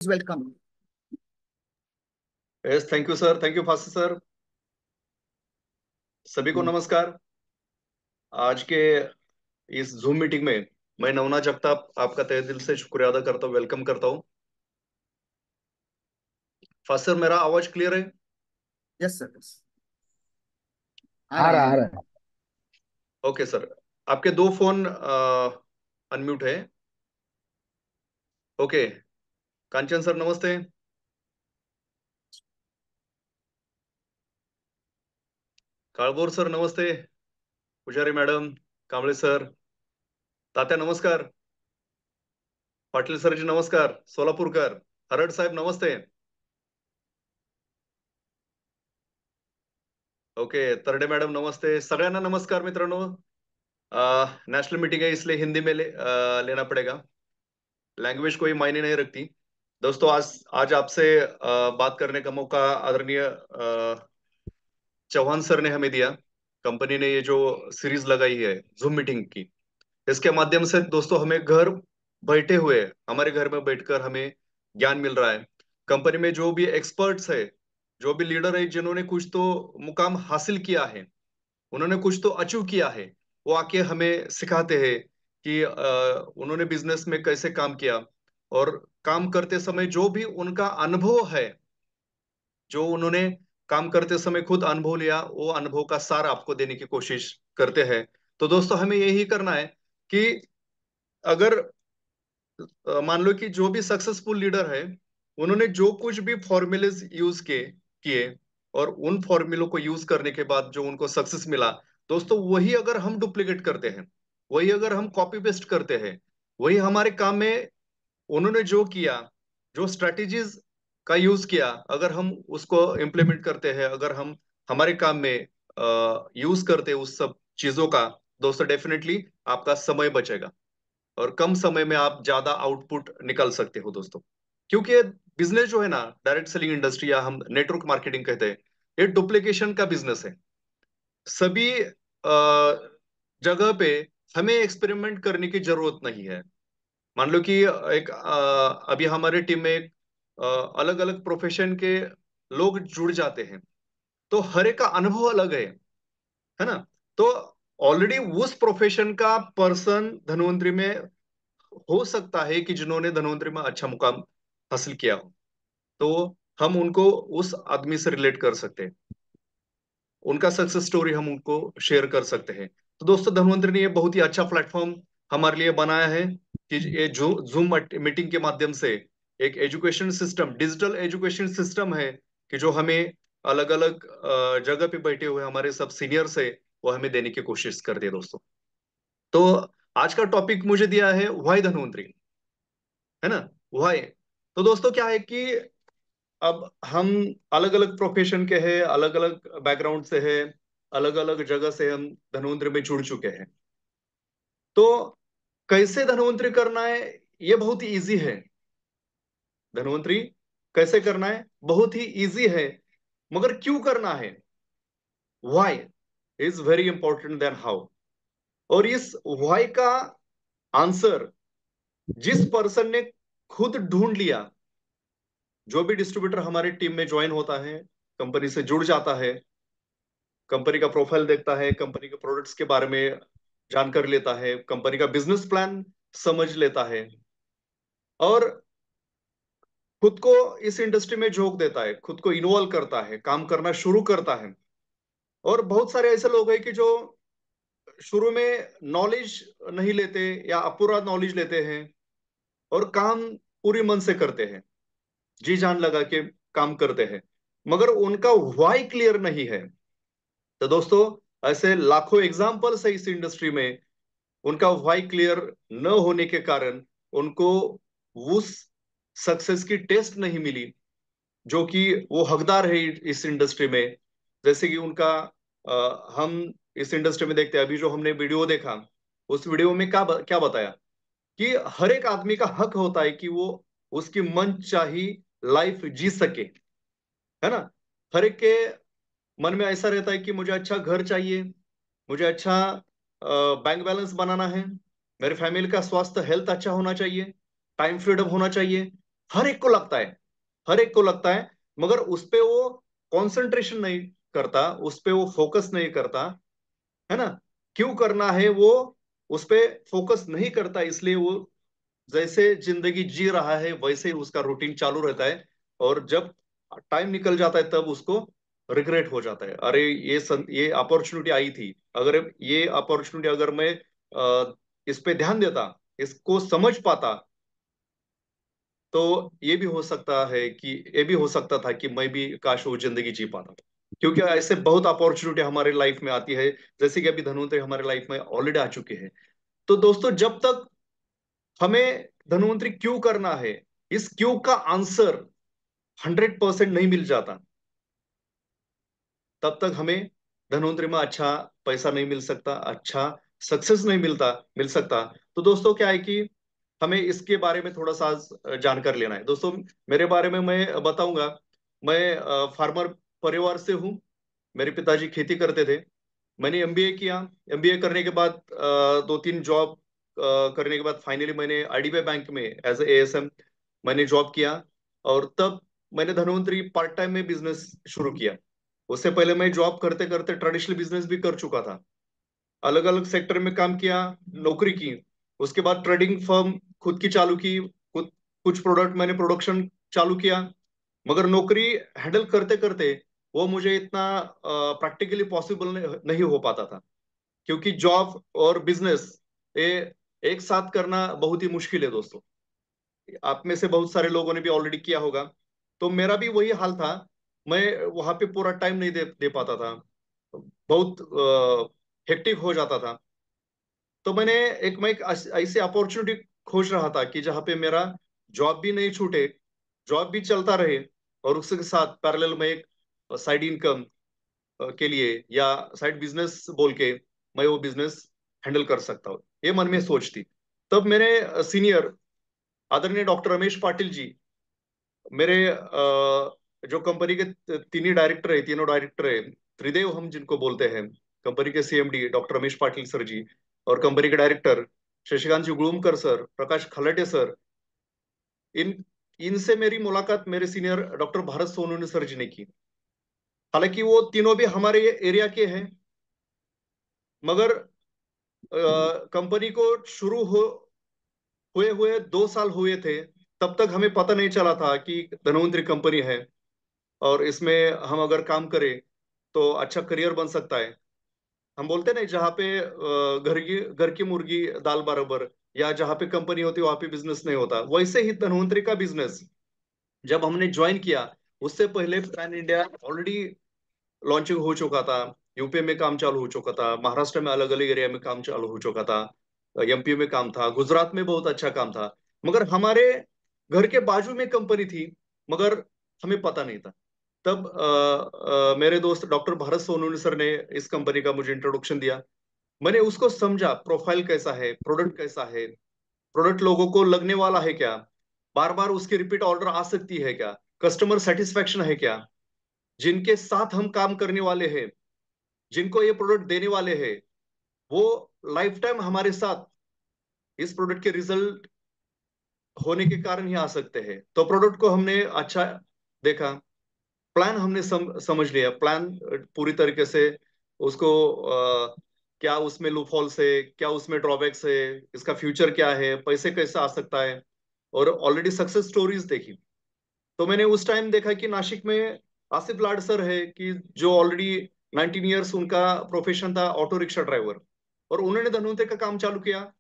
Welcome. Yes, thank you sir, thank you fast sir. सभी को नमस्कार। आज के इस जूम मीटिंग में मैं नवना जगताप आपका तहे दिल से शुक्रिया अदा करता हूँ, वेलकम करता हूँ। फास्ट सर, मेरा आवाज क्लियर है? Yes, sir. Yes. आ आ रहा रहा है आ आवाज। रहा है। ओके सर, आपके दो फोन अनम्यूट है। ओके, कांचन सर नमस्ते। काळभोर सर नमस्ते। पुजारी मॅडम, कांबळे सर, तात्या नमस्कार। पाटील सरजी नमस्कार। सोलापूरकर, हरड साहेब नमस्ते। ओके, तरडे मैडम नमस्ते। सगळ्यांना नमस्कार मित्रांनो। नेशनल मीटिंग है इसलिए हिंदी में लेना पड़ेगा, लैंग्वेज कोई मायने नहीं रखती। दोस्तों, आज आज आपसे बात करने का मौका आदरणीय चौहान सर ने हमें दिया। कंपनी ने ये जो सीरीज लगाई है जूम मीटिंग की, इसके माध्यम से दोस्तों हमें घर बैठे हुए, हमारे घर में बैठकर हमें ज्ञान मिल रहा है। कंपनी में जो भी एक्सपर्ट्स है, जो भी लीडर है, जिन्होंने कुछ तो मुकाम हासिल किया है, उन्होंने कुछ तो अचीव किया है, वो आके हमें सिखाते हैं कि उन्होंने बिजनेस में कैसे काम किया, और काम करते समय जो भी उनका अनुभव है, जो उन्होंने काम करते समय खुद अनुभव लिया, वो अनुभव का सार आपको देने की कोशिश करते हैं। तो दोस्तों, हमें यही करना है कि अगर मान लो कि जो भी सक्सेसफुल लीडर है, उन्होंने जो कुछ भी फॉर्मूलेज यूज किए और उन फॉर्मूलों को यूज करने के बाद जो उनको सक्सेस मिला, दोस्तों वही अगर हम डुप्लीकेट करते हैं, वही अगर हम कॉपी पेस्ट करते हैं, वही हमारे काम में उन्होंने जो किया, जो स्ट्रेटेजीज का यूज किया, अगर हम उसको इम्प्लीमेंट करते हैं, अगर हम हमारे काम में यूज करते हैं उस सब चीजों का, दोस्तों डेफिनेटली आपका समय बचेगा और कम समय में आप ज्यादा आउटपुट निकाल सकते हो दोस्तों। क्योंकि बिजनेस जो है ना, डायरेक्ट सेलिंग इंडस्ट्री या हम नेटवर्क मार्केटिंग कहते हैं, ये डुप्लीकेशन का बिजनेस है। सभी जगह पे हमें एक्सपेरिमेंट करने की जरूरत नहीं है। मान लो कि एक अभी हमारे टीम में एक अलग अलग प्रोफेशन के लोग जुड़ जाते हैं, तो हर एक का अनुभव अलग है ना। तो ऑलरेडी उस प्रोफेशन का पर्सन धन्वंतरी में हो सकता है कि जिन्होंने धन्वंतरी में अच्छा मुकाम हासिल किया हो, तो हम उनको उस आदमी से रिलेट कर सकते हैं, उनका सक्सेस स्टोरी हम उनको शेयर कर सकते हैं। तो दोस्तों, धन्वंतरी ने ये बहुत ही अच्छा प्लेटफॉर्म हमारे लिए बनाया है कि ये जो जूम मीटिंग के माध्यम से एक education system, digital education system है कि जो हमें अलग अलग जगह पे बैठे हुए हमारे सब सीनियर्स है, वो हमें देने की कोशिश करते हैं दोस्तों। तो आज का टॉपिक मुझे दिया है व्हाई धन्वंतरी, है ना, व्हाई। तो दोस्तों क्या है कि अब हम अलग अलग प्रोफेशन के हैं, अलग अलग बैकग्राउंड से हैं, अलग अलग जगह से हम धन्वंतरी में जुड़ चुके हैं। तो कैसे धन्वंतरी करना है, ये बहुत ही इजी है। धन्वंतरी कैसे करना है, बहुत ही इजी है, मगर क्यों करना है, why is very important then how. और इस व्हाई का आंसर जिस पर्सन ने खुद ढूंढ लिया, जो भी डिस्ट्रीब्यूटर हमारी टीम में ज्वाइन होता है, कंपनी से जुड़ जाता है, कंपनी का प्रोफाइल देखता है, कंपनी के प्रोडक्ट्स के बारे में जानकारी लेता है, कंपनी का बिजनेस प्लान समझ लेता है, और खुद को इस इंडस्ट्री में झोंक देता है, खुद को इन्वॉल्व करता है, काम करना शुरू करता है। और बहुत सारे ऐसे लोग हैं कि जो शुरू में नॉलेज नहीं लेते या अपूरा नॉलेज लेते हैं और काम पूरी मन से करते हैं, जी जान लगा के काम करते हैं, मगर उनका व्हाई क्लियर नहीं है। तो दोस्तों, ऐसे लाखों एग्जाम्पल्स है इस इंडस्ट्री में, उनका व्हाई क्लियर न होने के कारण उनको उस सक्सेस की टेस्ट नहीं मिली जो कि वो हकदार है इस इंडस्ट्री में। जैसे कि उनका हम इस इंडस्ट्री में देखते हैं, अभी जो हमने वीडियो देखा, उस वीडियो में क्या क्या बताया कि हर एक आदमी का हक होता है कि वो उसकी मन चाही लाइफ जी सके, है ना। हर एक के मन में ऐसा रहता है कि मुझे अच्छा घर चाहिए, मुझे अच्छा बैंक बैलेंस बनाना है, मेरे फैमिली का स्वास्थ्य हेल्थ अच्छा होना चाहिए, टाइम फ्रीडम होना चाहिए, हर एक को लगता है, हर एक को लगता है, मगर उस पे वो कंसंट्रेशन नहीं करता, उस पे वो फोकस नहीं करता, है ना। क्यों करना है वो उस पे फोकस नहीं करता, इसलिए वो जैसे जिंदगी जी रहा है वैसे ही उसका रूटीन चालू रहता है। और जब टाइम निकल जाता है तब उसको रिग्रेट हो जाता है, अरे ये अपॉर्चुनिटी आई थी, अगर ये अपॉर्चुनिटी अगर मैं इस पे ध्यान देता, इसको समझ पाता, तो ये भी हो सकता था कि मैं भी काश वो जिंदगी जी पाता। क्योंकि ऐसे बहुत अपॉर्चुनिटी हमारे लाइफ में आती है, जैसे कि अभी धनवंतरी हमारे लाइफ में ऑलरेडी आ चुके हैं। तो दोस्तों, जब तक हमें धनवंतरी क्यों करना है, इस क्यों का आंसर 100% नहीं मिल जाता, तब तक हमें धनवंतरी में अच्छा पैसा नहीं मिल सकता, अच्छा सक्सेस नहीं मिल सकता। तो दोस्तों, क्या है कि हमें इसके बारे में थोड़ा सा आज जानकर लेना है। दोस्तों, मेरे बारे में मैं बताऊंगा। मैं फार्मर परिवार से हूँ। मेरे पिताजी खेती करते थे। मैंने एमबीए किया। एमबीए करने के बाद 2-3 जॉब करने के बाद फाइनली मैंने आईडीबीआई बैंक में एज ए एएसएम मैंने जॉब किया। और तब मैंने धनवंतरी पार्ट टाइम में बिजनेस शुरू किया। उससे पहले मैं जॉब करते करते ट्रेडिशनल बिजनेस भी कर चुका था, अलग अलग सेक्टर में काम किया, नौकरी की। उसके बाद ट्रेडिंग फर्म खुद की चालू की, खुद कुछ प्रोडक्ट मैंने प्रोडक्शन चालू किया। मगर नौकरी हैंडल करते करते वो मुझे इतना प्रैक्टिकली पॉसिबल नहीं हो पाता था, क्योंकि जॉब और बिजनेस ये एक साथ करना बहुत ही मुश्किल है दोस्तों। आप में से बहुत सारे लोगों ने भी ऑलरेडी किया होगा। तो मेरा भी वही हाल था। मैं वहां पे पूरा टाइम नहीं दे पाता था, बहुत हेक्टिक हो जाता था। तो मैं एक ऐसी अपॉर्चुनिटी खोज रहा था कि जहाँ पे मेरा जॉब भी नहीं छूटे, जॉब भी चलता रहे, और उसके साथ पैरेलल में एक साइड इनकम के लिए या साइड बिजनेस बोल के मैं वो बिजनेस हैंडल कर सकता हूँ, ये मन में सोच थी। तब मेरे सीनियर आदरणीय डॉक्टर रमेश पाटिल जी, मेरे जो कंपनी के तीनों डायरेक्टर है, त्रिदेव हम जिनको बोलते हैं, कंपनी के CMD doctor Ramesh Patil sir ji, और कंपनी के director Shashikant ji Gulumkar sir, Prakash Khalate sir, इन इनसे मेरी मुलाकात मेरे senior doctor Bharat Sonune sir ji ने की। हालांकि वो तीनों भी हमारे एरिया के हैं, मगर कंपनी को शुरू हुए हुए 2 साल हुए थे, तब तक हमें पता नहीं चला था कि धनवंतरी कंपनी है, और इसमें हम अगर काम करें तो अच्छा करियर बन सकता है। हम बोलते नहीं, जहाँ पे घर की मुर्गी दाल बराबर, या जहाँ पे कंपनी होती है वहां पे बिजनेस नहीं होता, वैसे ही धनवंतरी का बिजनेस जब हमने ज्वाइन किया, उससे पहले पैन इंडिया ऑलरेडी लॉन्चिंग हो चुका था। यूपी में काम चालू हो चुका था, महाराष्ट्र में अलग अलग एरिया में काम चालू हो चुका था, एमपी में काम था, गुजरात में बहुत अच्छा काम था। मगर हमारे घर के बाजू में कंपनी थी, मगर हमें पता नहीं था। तब मेरे दोस्त डॉक्टर भारत सोनू सर ने इस कंपनी का मुझे इंट्रोडक्शन दिया। मैंने उसको समझा, प्रोफाइल कैसा है, प्रोडक्ट कैसा है, प्रोडक्ट लोगों को लगने वाला है क्या, बार बार उसकी रिपीट ऑर्डर आ सकती है क्या, कस्टमर सेटिस्फेक्शन है क्या, जिनके साथ हम काम करने वाले हैं, जिनको ये प्रोडक्ट देने वाले हैं, वो लाइफ टाइम हमारे साथ इस प्रोडक्ट के रिजल्ट होने के कारण ही आ सकते हैं। तो प्रोडक्ट को हमने अच्छा देखा, प्लान हमने समझ लिया, प्लान पूरी तरीके से उसको क्या उसमें लूपहोल्स है, क्या उसमें ड्रॉबैक्स है, इसका फ्यूचर क्या है, पैसे कैसे आ सकता है, और ऑलरेडी सक्सेस स्टोरीज देखी। तो मैंने उस टाइम देखा कि नासिक में आसिफ लाड सर है, कि जो ऑलरेडी 19 ईयर्स उनका प्रोफेशन था ऑटो रिक्शा ड्राइवर, और उन्होंने धनवंतरी का काम चालू किया,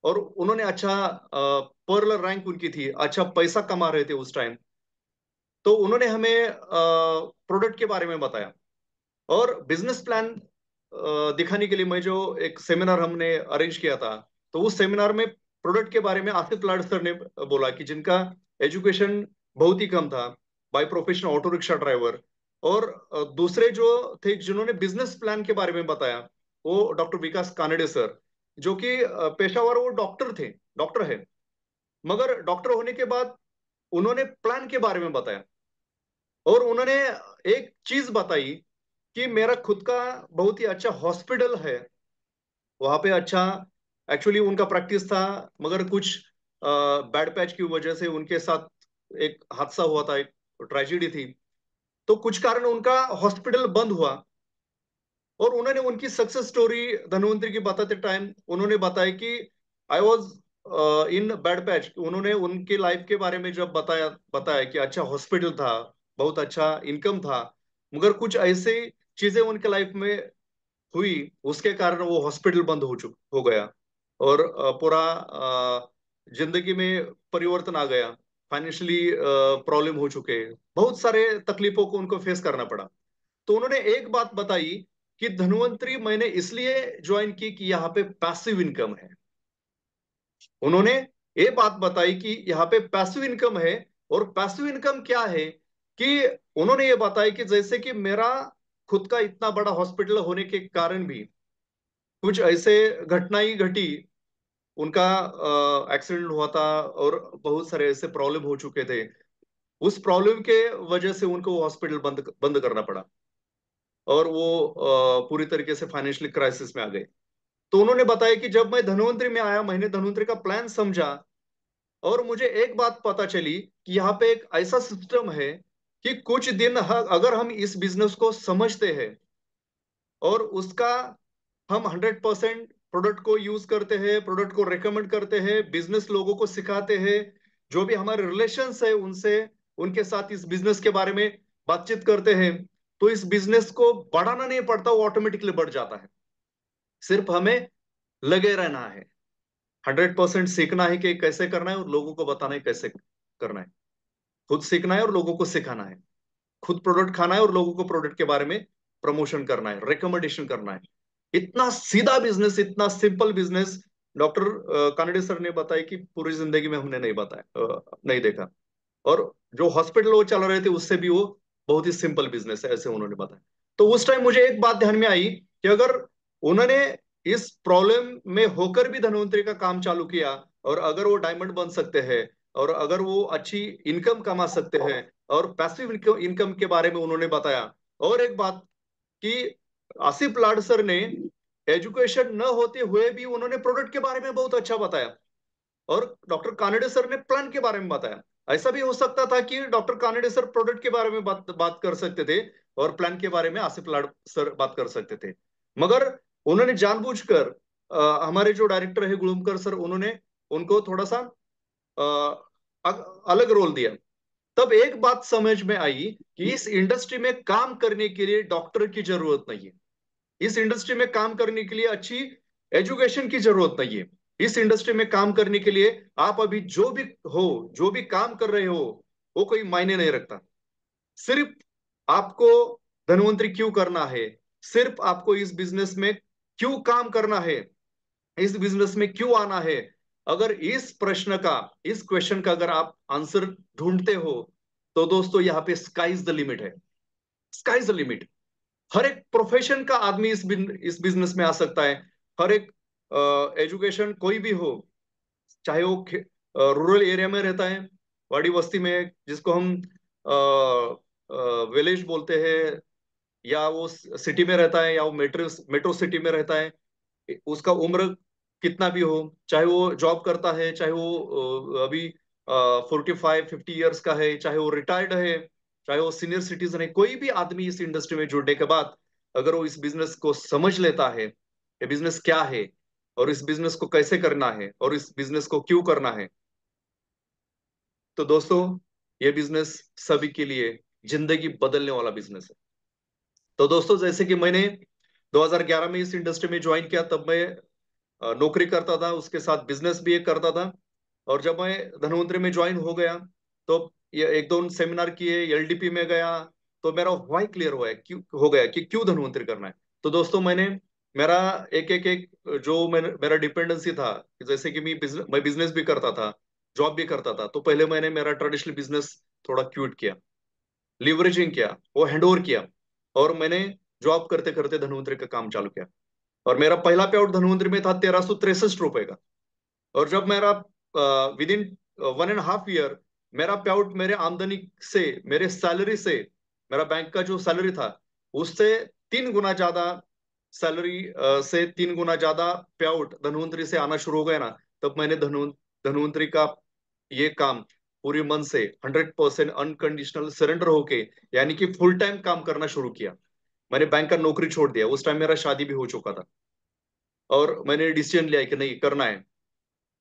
और उन्होंने अच्छा पर्ल रैंक उनकी थी, अच्छा पैसा कमा रहे थे उस टाइम। तो उन्होंने हमें प्रोडक्ट के बारे में बताया, और बिजनेस प्लान दिखाने के लिए मैं जो एक सेमिनार हमने अरेंज किया था, तो उस सेमिनार में प्रोडक्ट के बारे में आसिफ लाड सर ने बोला कि जिनका एजुकेशन बहुत ही कम था, by profession auto rickshaw driver, और दूसरे जो थे जिन्होंने बिजनेस प्लान के बारे में बताया, वो डॉक्टर विकास कानडे सर, जो कि पेशावर वो डॉक्टर है, मगर डॉक्टर होने के बाद उन्होंने प्लान के बारे में बताया। और उन्होंने एक चीज बताई कि मेरा खुद का बहुत ही अच्छा हॉस्पिटल है वहां पे, अच्छा एक्चुअली उनका प्रैक्टिस था, मगर कुछ बैड पैच की वजह से उनके साथ एक हादसा हुआ था, एक ट्रेजेडी थी। तो कुछ कारण उनका हॉस्पिटल बंद हुआ, और उन्होंने उनकी सक्सेस स्टोरी धन्वंतरी की बताते टाइम उन्होंने बताया कि I was in bad patch. उन्होंने उनकी लाइफ के बारे में जब बताया बताया कि अच्छा हॉस्पिटल था, बहुत अच्छा इनकम था, मगर कुछ ऐसे चीजें उनके लाइफ में हुई, उसके कारण वो हॉस्पिटल बंद हो गया, और पूरा जिंदगी में परिवर्तन आ गया, फाइनेंशियली प्रॉब्लम हो चुके हैं, बहुत सारे तकलीफों को उनको फेस करना पड़ा। तो उन्होंने एक बात बताई कि धन्वंतरी मैंने इसलिए ज्वाइन की कि यहाँ पे पैसिव इनकम है। उन्होंने ये बात बताई कि यहाँ पे पैसिव इनकम है। और पैसिव इनकम क्या है कि उन्होंने ये बताया कि जैसे कि मेरा खुद का इतना बड़ा हॉस्पिटल होने के कारण भी कुछ ऐसे घटनाएं घटी, उनका एक्सीडेंट हुआ था और बहुत सारे ऐसे प्रॉब्लम हो चुके थे, उस प्रॉब्लम के वजह से उनको हॉस्पिटल बंद बंद करना पड़ा, और वो पूरी तरीके से फाइनेंशियल क्राइसिस में आ गए। तो उन्होंने बताया कि जब मैं धन्वंतरी में आया, मैंने धन्वंतरी का प्लान समझा, और मुझे एक बात पता चली कि यहाँ पे एक ऐसा सिस्टम है कि कुछ दिन अगर हम इस बिजनेस को समझते हैं और उसका हम 100% प्रोडक्ट को यूज करते हैं, प्रोडक्ट को रिकमेंड करते हैं, बिजनेस लोगों को सिखाते हैं, जो भी हमारे रिलेशंस है उनसे, उनके साथ इस बिजनेस के बारे में बातचीत करते हैं, तो इस बिजनेस को बढ़ाना नहीं पड़ता, वो ऑटोमेटिकली बढ़ जाता है। सिर्फ हमें लगे रहना है, 100% सीखना है कि कैसे करना है, और लोगों को बताना है कैसे करना है। खुद सीखना है और लोगों को सिखाना है, खुद प्रोडक्ट खाना है और लोगों को प्रोडक्ट के बारे में प्रमोशन करना है, रिकमेंडेशन करना है। इतना सीधा बिजनेस, इतना simple business doctor Kanade sir ने बताया कि पूरी जिंदगी में हमने नहीं बताया, नहीं देखा। और जो हॉस्पिटल वो चला रहे थे उससे भी वो बहुत ही सिंपल बिजनेस है, ऐसे उन्होंने बताया। तो उस टाइम मुझे एक बात ध्यान में आई कि अगर उन्होंने इस प्रॉब्लम में होकर भी धन्वंतरी का काम चालू किया, और अगर वो डायमंड बन सकते हैं, और अगर वो अच्छी इनकम कमा सकते हैं, और पैसिव इनकम के बारे में उन्होंने बताया। और एक बात कि आसिफ लाड सर ने एजुकेशन न होते हुए भी उन्होंने प्रोडक्ट के बारे में बहुत अच्छा बताया, और डॉक्टर कानडे सर ने प्लान के बारे में बताया। ऐसा भी हो सकता था कि डॉक्टर कानडे सर प्रोडक्ट के बारे में बात कर सकते थे, और प्लान के बारे में आसिफ लाड सर बात कर सकते थे, मगर उन्होंने जानबूझकर हमारे जो डायरेक्टर है गुलमकर सर, उन्होंने उनको थोड़ा सा अलग रोल दिया। तब एक बात समझ में आई कि इस इंडस्ट्री में काम करने के लिए डॉक्टर की जरूरत नहीं है, इस इंडस्ट्री में काम करने के लिए अच्छी एजुकेशन की जरूरत नहीं है, इस इंडस्ट्री में काम करने के लिए आप अभी जो भी हो, जो भी काम कर रहे हो, वो कोई मायने नहीं रखता। सिर्फ आपको धनवंतरी क्यों करना है, सिर्फ आपको इस बिजनेस में क्यों काम करना है, इस बिजनेस में क्यों आना है, अगर इस प्रश्न का, इस क्वेश्चन का अगर आप आंसर ढूंढते हो, तो दोस्तों यहाँ पे स्काई इज द लिमिट है। Sky is the limit. हर एक प्रोफेशन का आदमी इस बिजनेस में आ सकता है। हर एक एजुकेशन कोई भी हो, चाहे वो रूरल एरिया में रहता है, वाड़ी बस्ती में जिसको हम विलेज बोलते हैं, या वो सिटी में रहता है, या वो मेट्रो मेट्रो सिटी में रहता है, उसका उम्र कितना भी हो, चाहे वो जॉब करता है, चाहे वो अभी 45-50 ईयर्स का है, चाहे वो रिटायर्ड है, चाहे वो सीनियर सिटीजन है, कोई भी आदमी इस इंडस्ट्री में जुड़ने के बाद अगर वो इस बिजनेस को समझ लेता है, ये बिजनेस क्या है, और इस बिजनेस को कैसे करना है, और इस बिजनेस को क्यों करना है, तो दोस्तों ये बिजनेस सभी के लिए जिंदगी बदलने वाला बिजनेस है। तो दोस्तों जैसे कि मैंने 2011 में इस इंडस्ट्री में ज्वाइन किया, तब मैं नौकरी करता था, उसके साथ बिजनेस भी एक करता था। और जब मैं धनवंतरी में ज्वाइन हो गया, तो ये एक दो सेमिनार किए, एलडीपी में गया, तो मेरा वाई क्लियर हुआ है, क्यों हो गया कि क्यों धनवंतरी करना है। तो दोस्तों मैंने मेरा एक जो मेरा डिपेंडेंसी था, जैसे कि मैं बिजनेस भी करता था, जॉब भी करता था, तो पहले मैंने मेरा ट्रेडिशनल बिजनेस थोड़ा क्यूट किया, लिवरेजिंग किया, वो हैंड ओवर किया, और मैंने जॉब करते करते धनवंतरी का काम चालू किया। और मेरा पहला पे आउट धनवंतरी में था 1363 रुपए का। और जब मेरा विद इन 1.5 ईयर मेरा पे आउट मेरे आमदनी से, मेरे सैलरी से, मेरा बैंक का जो सैलरी था उससे 3 गुना ज्यादा सैलरी से 3 गुना ज्यादा पे आउट धनवंतरी से आना शुरू हो गया ना, तब मैंने धनवंतरी का ये काम पूरी मन से 100% अनकंडीशनल सरेंडर होके, यानी कि फुल टाइम काम करना शुरू किया। मैंने बैंक का नौकरी छोड़ दिया। उस टाइम मेरा शादी भी हो चुका था और मैंने डिसीजन लिया कि नहीं करना है।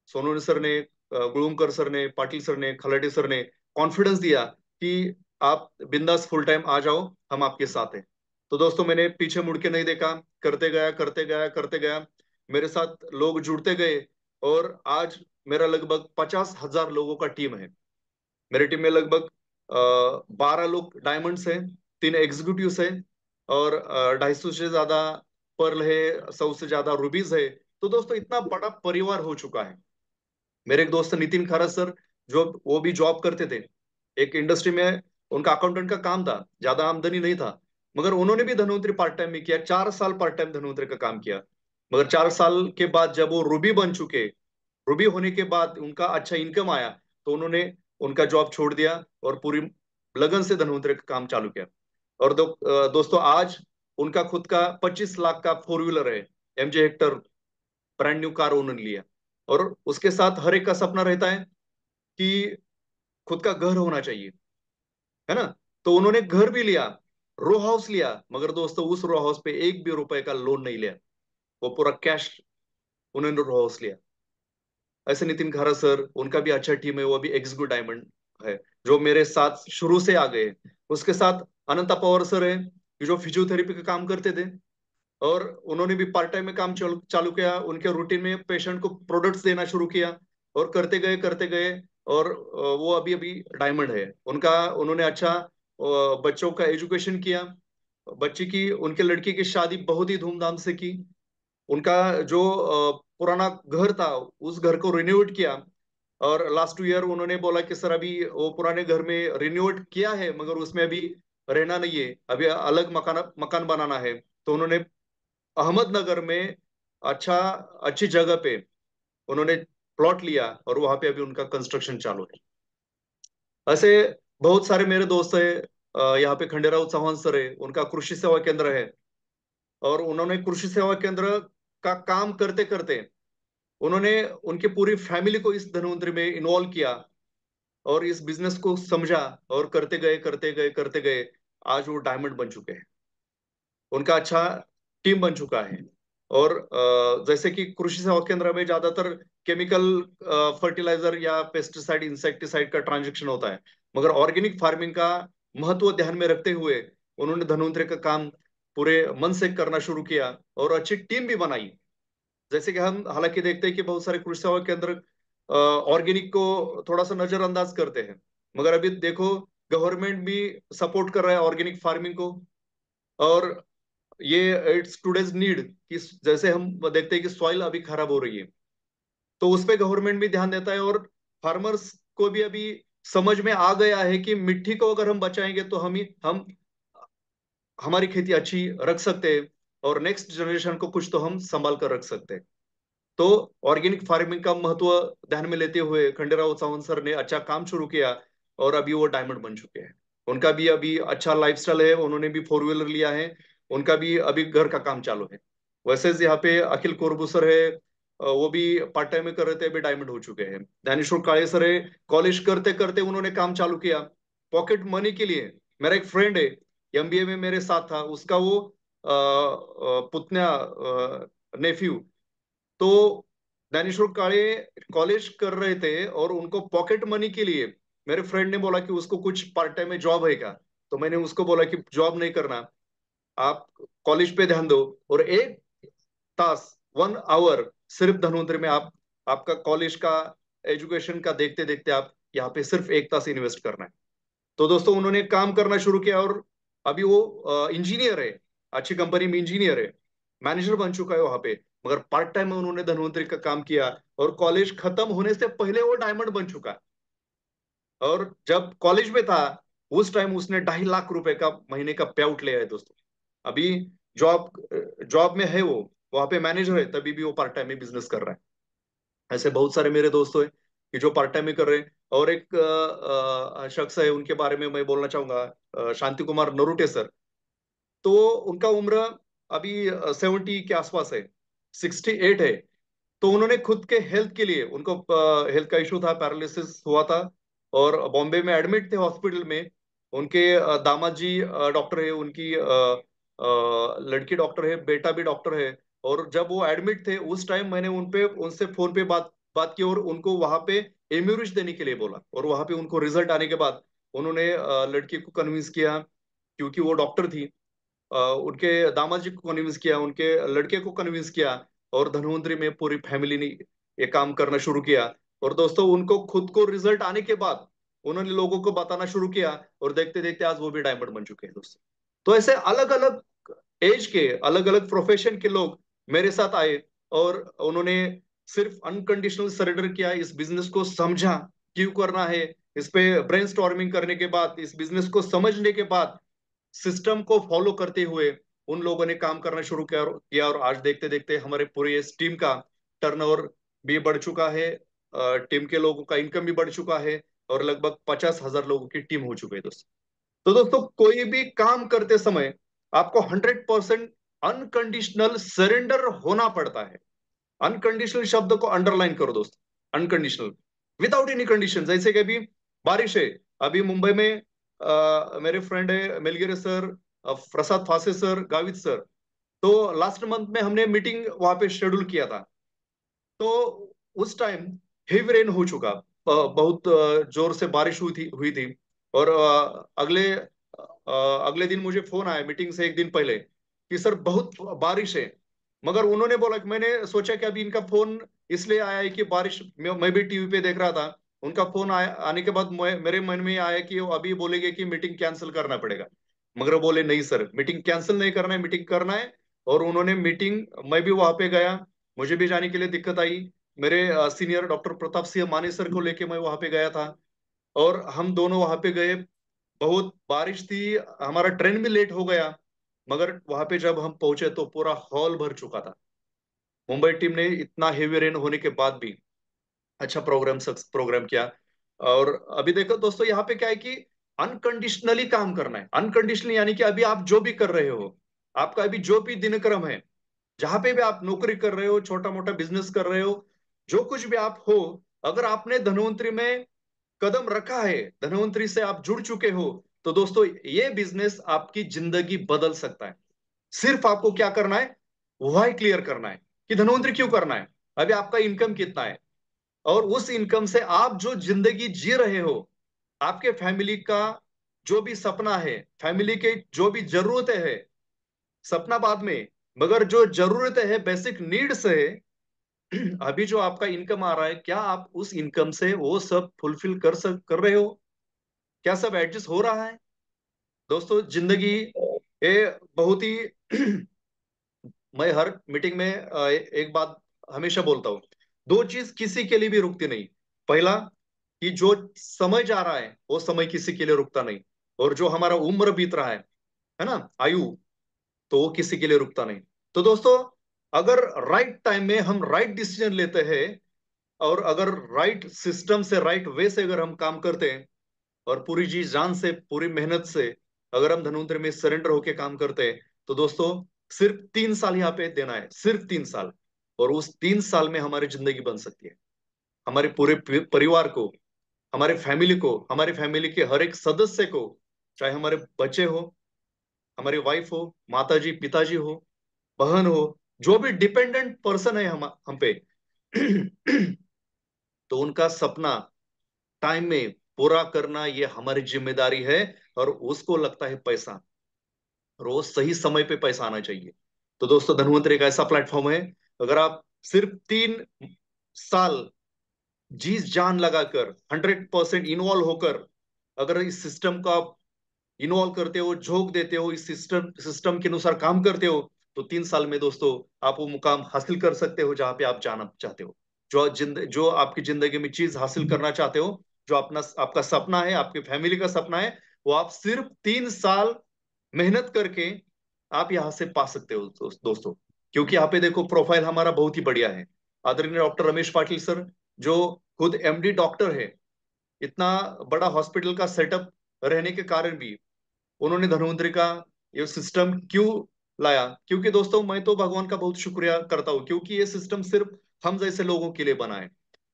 सोनू सर ने, गुळुमकर सर ने, पाटिल सर ने, खलाटे सर ने कॉन्फिडेंस दिया कि आप बिंदास फुल टाइम आ जाओ, हम आपके साथ हैं। तो दोस्तों मैंने पीछे मुड़ के नहीं देखा, करते गया करते गया करते गया। मेरे साथ लोग जुड़ते गए और आज मेरा लगभग 50,000 लोगों का टीम है। मेरी टीम में लगभग 12 लोग डायमंड्स हैं, 3 एग्जीक्यूटिव्स हैं और 250 से ज्यादा पर्ल है, 100 से ज्यादा रूबीज है। तो दोस्तों इतना बड़ा परिवार हो चुका है। मेरे एक दोस्त नितिन खरा सर, जो वो भी जॉब करते थे एक इंडस्ट्री में, उनका अकाउंटेंट का काम था, ज्यादा आमदनी नहीं था, मगर उन्होंने भी धन्वंतरी पार्ट टाइम में किया, 4 साल पार्ट टाइम धन्वंतरी का काम किया। मगर 4 साल के बाद जब वो रूबी बन चुके, रूबी होने के बाद उनका अच्छा इनकम आया, तो उन्होंने उनका जॉब छोड़ दिया और पूरी लगन से धन्वंतरी का काम चालू किया। और दोस्तों आज उनका खुद का 25 लाख का 4 व्हीलर है, MJ Hector brand new car उन्होंने लिया। और उसके साथ हर एक का सपना रहता है कि खुद का घर होना चाहिए, है ना। तो उन्होंने घर भी लिया, रो हाउस लिया, मगर दोस्तों उस रो हाउस पे एक भी रुपए का लोन नहीं लिया, वो पूरा कैश उन्होंने रो हाउस लिया। ऐसे नितिन खारा सर, उनका भी अच्छा टीम है, वो भी एग्जीक्यूटिव डायमंड है, जो मेरे साथ शुरू से आ गए। उसके साथ अनंता पवार सर है, कि जो फिजियोथेरेपी का काम करते थे और उन्होंने भी पार्ट टाइम में काम चालू किया। उनके रूटीन में पेशेंट को प्रोडक्ट्स देना शुरू किया और करते गए करते गए। और वो अभी अभी डायमंड है उनका। उन्होंने अच्छा बच्चों का एजुकेशन किया। बच्ची की, उनके लड़की की शादी बहुत ही धूमधाम से की। उनका जो पुराना घर था, उस घर को रिनोवेट किया। और लास्ट ईयर उन्होंने बोला कि सर अभी वो पुराने घर में रिनोवेट किया है, मगर उसमें अभी रहना नहीं है, अभी अलग मकान मकान बनाना है। तो उन्होंने अहमदनगर में अच्छा अच्छी जगह पे उन्होंने प्लॉट लिया और वहां पे अभी उनका कंस्ट्रक्शन चालू है। ऐसे बहुत सारे मेरे दोस्त है। यहाँ पे खंडेराव चौहान सर है, उनका कृषि सेवा केंद्र है। और उन्होंने कृषि सेवा केंद्र का काम करते करते उन्होंने उनकी पूरी फैमिली को इस धन्वंतरी में इन्वॉल्व किया और इस बिजनेस को समझा और करते गए करते गए करते गए। आज वो डायमंड बन चुके हैं, उनका अच्छा टीम बन चुका है। और जैसे कि कृषि सेवा केंद्र में ज्यादातर केमिकल फर्टिलाइजर या पेस्टिसाइड इंसेक्टिसाइड का ट्रांजेक्शन होता है, मगर ऑर्गेनिक फार्मिंग का महत्व ध्यान में रखते हुए उन्होंने धन्वंतरी का काम पूरे मन से करना शुरू किया और अच्छी टीम भी बनाई। जैसे कि हम हालांकि देखते हैं कि बहुत सारे कृषि सेवा केंद्र ऑर्गेनिक को थोड़ा सा नजरअंदाज करते हैं, मगर अभी देखो गवर्नमेंट भी सपोर्ट कर रहा है ऑर्गेनिक फार्मिंग को। और ये इट्स टुडेज नीड कि जैसे हम देखते हैं कि सॉइल अभी खराब हो रही है, तो उस पे गवर्नमेंट भी ध्यान देता है। और फार्मर्स को भी अभी समझ में आ गया है कि मिट्टी को अगर हम बचाएंगे तो हम हमारी खेती अच्छी रख सकते हैं और नेक्स्ट जनरेशन को कुछ तो हम संभाल कर रख सकते हैं। तो ऑर्गेनिक फार्मिंग का महत्व ध्यान में लेते हुए खंडेराव चौहान सर ने अच्छा काम शुरू किया और अभी वो डायमंड बन चुके हैं। उनका भी अभी अच्छा लाइफस्टाइल है, उन्होंने भी 4 व्हीलर लिया है, उनका भी अभी घर का काम चालू है। वैसे यहाँ पे अखिल कोरबू सर है, वो भी पार्ट टाइम में कर रहे थे, अभी डायमंड हो चुके हैं। ज्ञानेश्वर काळे सर है, कॉलेज करते करते उन्होंने काम चालू किया पॉकेट मनी के लिए। मेरा एक फ्रेंड है, एमबीए में मेरे साथ था, उसका वो पुतन्या, नेफ्यू, तो ज्ञानेश्वर काळे कॉलेज कर रहे थे और उनको पॉकेट मनी के लिए मेरे फ्रेंड ने बोला कि उसको कुछ पार्ट टाइम में जॉब है क्या। तो मैंने उसको बोला कि जॉब नहीं करना, आप कॉलेज पे ध्यान दो और 1 तास 1 आवर सिर्फ धन्वंतरी में आप आपका कॉलेज का एजुकेशन का देखते देखते आप यहाँ पे सिर्फ 1 तास इन्वेस्ट करना है। तो दोस्तों उन्होंने काम करना शुरू किया और अभी वो इंजीनियर है, अच्छी कंपनी में इंजीनियर है, मैनेजर बन चुका है वहां पे। मगर पार्ट टाइम में उन्होंने धन्वंतरी का काम किया और कॉलेज खत्म होने से पहले वो डायमंड बन चुका है। और जब कॉलेज में था उस टाइम उसने 2.5 लाख रुपए का महीने का पे आउट लिया है दोस्तों। अभी जॉब जॉब में है वो, वहां पे मैनेजर है, तभी भी वो पार्ट टाइम में बिजनेस कर रहा है। ऐसे बहुत सारे मेरे दोस्त हैं कि जो पार्ट टाइम में कर रहे हैं। और एक शख्स है, उनके बारे में मैं बोलना चाहूंगा, शांति कुमार नरुटे सर। तो उनका उम्र अभी 70 के आसपास है, 68 है। तो उन्होंने खुद के हेल्थ के लिए, उनको हेल्थ का इशू था, पैरालिसिस हुआ था, और बॉम्बे में एडमिट थे हॉस्पिटल में। उनके दामाद जी डॉक्टर है, उनकी लड़की डॉक्टर है, बेटा भी डॉक्टर है। और जब वो एडमिट थे उस टाइम मैंने उनसे फोन पे बात बात की और उनको वहां पे एम्यूरिश देने के लिए बोला। और वहां पे उनको रिजल्ट आने के बाद उन्होंने लड़की को कन्विंस किया, क्योंकि वो डॉक्टर थी। उनके दामाद जी को कन्विंस किया, उनके लड़के को कन्विंस किया, और धनवंतरी में पूरी फैमिली ने ये काम करना शुरू किया। और दोस्तों उनको खुद को रिजल्ट आने के बाद उन्होंने लोगों को बताना शुरू किया, और देखते देखते आज वो भी डायमंड बन चुके हैं दोस्तों। तो ऐसे अलग अलग एज के, अलग अलग प्रोफेशन के लोग मेरे साथ आए, और उन्होंने सिर्फ अनकंडीशनल सरेंडर किया, इस बिजनेस को समझा क्यों करना है। इस पे ब्रेनस्टॉर्मिंग करने के बाद, इस बिजनेस को समझने के बाद, सिस्टम को फॉलो करते हुए उन लोगों ने काम करना शुरू किया। और आज देखते देखते हमारे पूरे इस टीम का टर्नओवर भी बढ़ चुका है, टीम के लोगों का इनकम भी बढ़ चुका है, और लगभग 50,000 लोगों की टीम हो चुकी है दोस्तों। तो दोस्तों कोई भी काम करते समय आपको 100% अनकंडीशनल सरेंडर होना पड़ता है। अनकंडीशनल शब्द को अंडरलाइन करो दोस्तों, अनकंडीशनल, विदाउट एनी कंडीशन। जैसे कि अभी बारिश है, अभी मुंबई में मेरे फ्रेंड है मेलगिरे सर, प्रसाद फासे सर, गावित सर। तो लास्ट मंथ में हमने मीटिंग वहां पे शेड्यूल किया था। तो उस टाइम हेवी रेन हो चुका, बहुत जोर से बारिश हुई थी। और अगले दिन मुझे फोन आया मीटिंग से एक दिन पहले कि सर बहुत बारिश है। मगर उन्होंने बोला कि, मैंने सोचा कि अभी इनका फोन इसलिए आया है कि बारिश, मैं भी टीवी पे देख रहा था। उनका फोन आने के बाद मेरे मन में आया कि वो अभी बोलेंगे कि मीटिंग कैंसिल करना पड़ेगा। मगर वो बोले नहीं सर, मीटिंग कैंसिल नहीं करना है, मीटिंग करना है। और उन्होंने मीटिंग, मैं भी वहां पे गया, मुझे भी जाने के लिए दिक्कत आई। मेरे सीनियर डॉक्टर प्रताप सिंह माने सर को लेके मैं वहां पे गया था, और हम दोनों वहां पे गए। बहुत बारिश थी, हमारा ट्रेन भी लेट हो गया। मगर वहां पे जब हम पहुंचे तो पूरा हॉल भर चुका था। मुंबई टीम ने इतना हेवी रेन होने के बाद भी अच्छा प्रोग्राम किया। और अभी देखो दोस्तों, यहाँ पे क्या है कि अनकंडीशनली काम करना है। अनकंडीशनली यानी कि अभी आप जो भी कर रहे हो, आपका अभी जो भी दिनक्रम है, जहां पे भी आप नौकरी कर रहे हो, छोटा मोटा बिजनेस कर रहे हो, जो कुछ भी आप हो, अगर आपने धनवंतरी में कदम रखा है, धनवंतरी से आप जुड़ चुके हो, तो दोस्तों ये बिजनेस आपकी जिंदगी बदल सकता है। सिर्फ आपको क्या करना है, वाई क्लियर करना है कि धनवंतरी क्यों करना है, अभी आपका इनकम कितना है, और उस इनकम से आप जो जिंदगी जी रहे हो, आपके फैमिली का जो भी सपना है, फैमिली के जो भी जरूरतें है, सपना बाद में, मगर जो जरूरतें है, बेसिक नीड्स है, अभी जो आपका इनकम आ रहा है, क्या आप उस इनकम से वो सब फुलफिल कर रहे हो? क्या सब एडजस्ट हो रहा है? दोस्तों जिंदगी ये बहुत ही मैं हर मीटिंग में एक बात हमेशा बोलता हूँ, दो चीज किसी के लिए भी रुकती नहीं। पहला, कि जो समय जा रहा है वो समय किसी के लिए रुकता नहीं। और जो हमारा उम्र बीत रहा है ना, आयु, तो वो किसी के लिए रुकता नहीं। तो दोस्तों अगर राइट टाइम में हम राइट डिसीजन लेते हैं, और अगर राइट सिस्टम से, राइट वे से अगर हम काम करते हैं, और पूरी जी जान से, पूरी मेहनत से अगर हम धनवंतरि में सरेंडर होके काम करते हैं, तो दोस्तों सिर्फ 3 साल यहाँ पे देना है, सिर्फ 3 साल। और उस 3 साल में हमारी जिंदगी बन सकती है। हमारे पूरे परिवार को, हमारे फैमिली को, हमारे फैमिली के हर एक सदस्य को, चाहे हमारे बच्चे हो, हमारी वाइफ हो, माता जी, पिताजी हो, बहन हो, जो भी डिपेंडेंट पर्सन है हम पे, तो उनका सपना टाइम में पूरा करना ये हमारी जिम्मेदारी है। और उसको लगता है पैसा, रोज सही समय पे पैसा आना चाहिए। तो दोस्तों धनवंतरि एक ऐसा प्लेटफॉर्म है, अगर आप सिर्फ 3 साल जी जान लगाकर, 100% इन्वॉल्व होकर, अगर इस सिस्टम को आप इन्वॉल्व करते हो, झोंक देते हो, इस सिस्टम के अनुसार काम करते हो, तो 3 साल में दोस्तों आप वो मुकाम हासिल कर सकते हो जहां पे आप जाना चाहते हो। जो आपकी जिंदगी में चीज हासिल करना चाहते हो, जो अपना आपका सपना है, आपकी फैमिली का सपना है, वो आप सिर्फ 3 साल मेहनत करके आप यहां से पा सकते हो दोस्तों। क्योंकि यहाँ पे देखो प्रोफाइल हमारा बहुत ही बढ़िया है। आदरणीय डॉक्टर रमेश पाटिल सर, जो खुद एमडी डॉक्टर है, इतना बड़ा हॉस्पिटल का सेटअप रहने के कारण भी उन्होंने धन्वंतरि का ये सिस्टम क्यों लाया? क्योंकि दोस्तों मैं तो भगवान का बहुत शुक्रिया करता हूँ, क्योंकि ये सिस्टम सिर्फ हम जैसे लोगों के लिए बना है।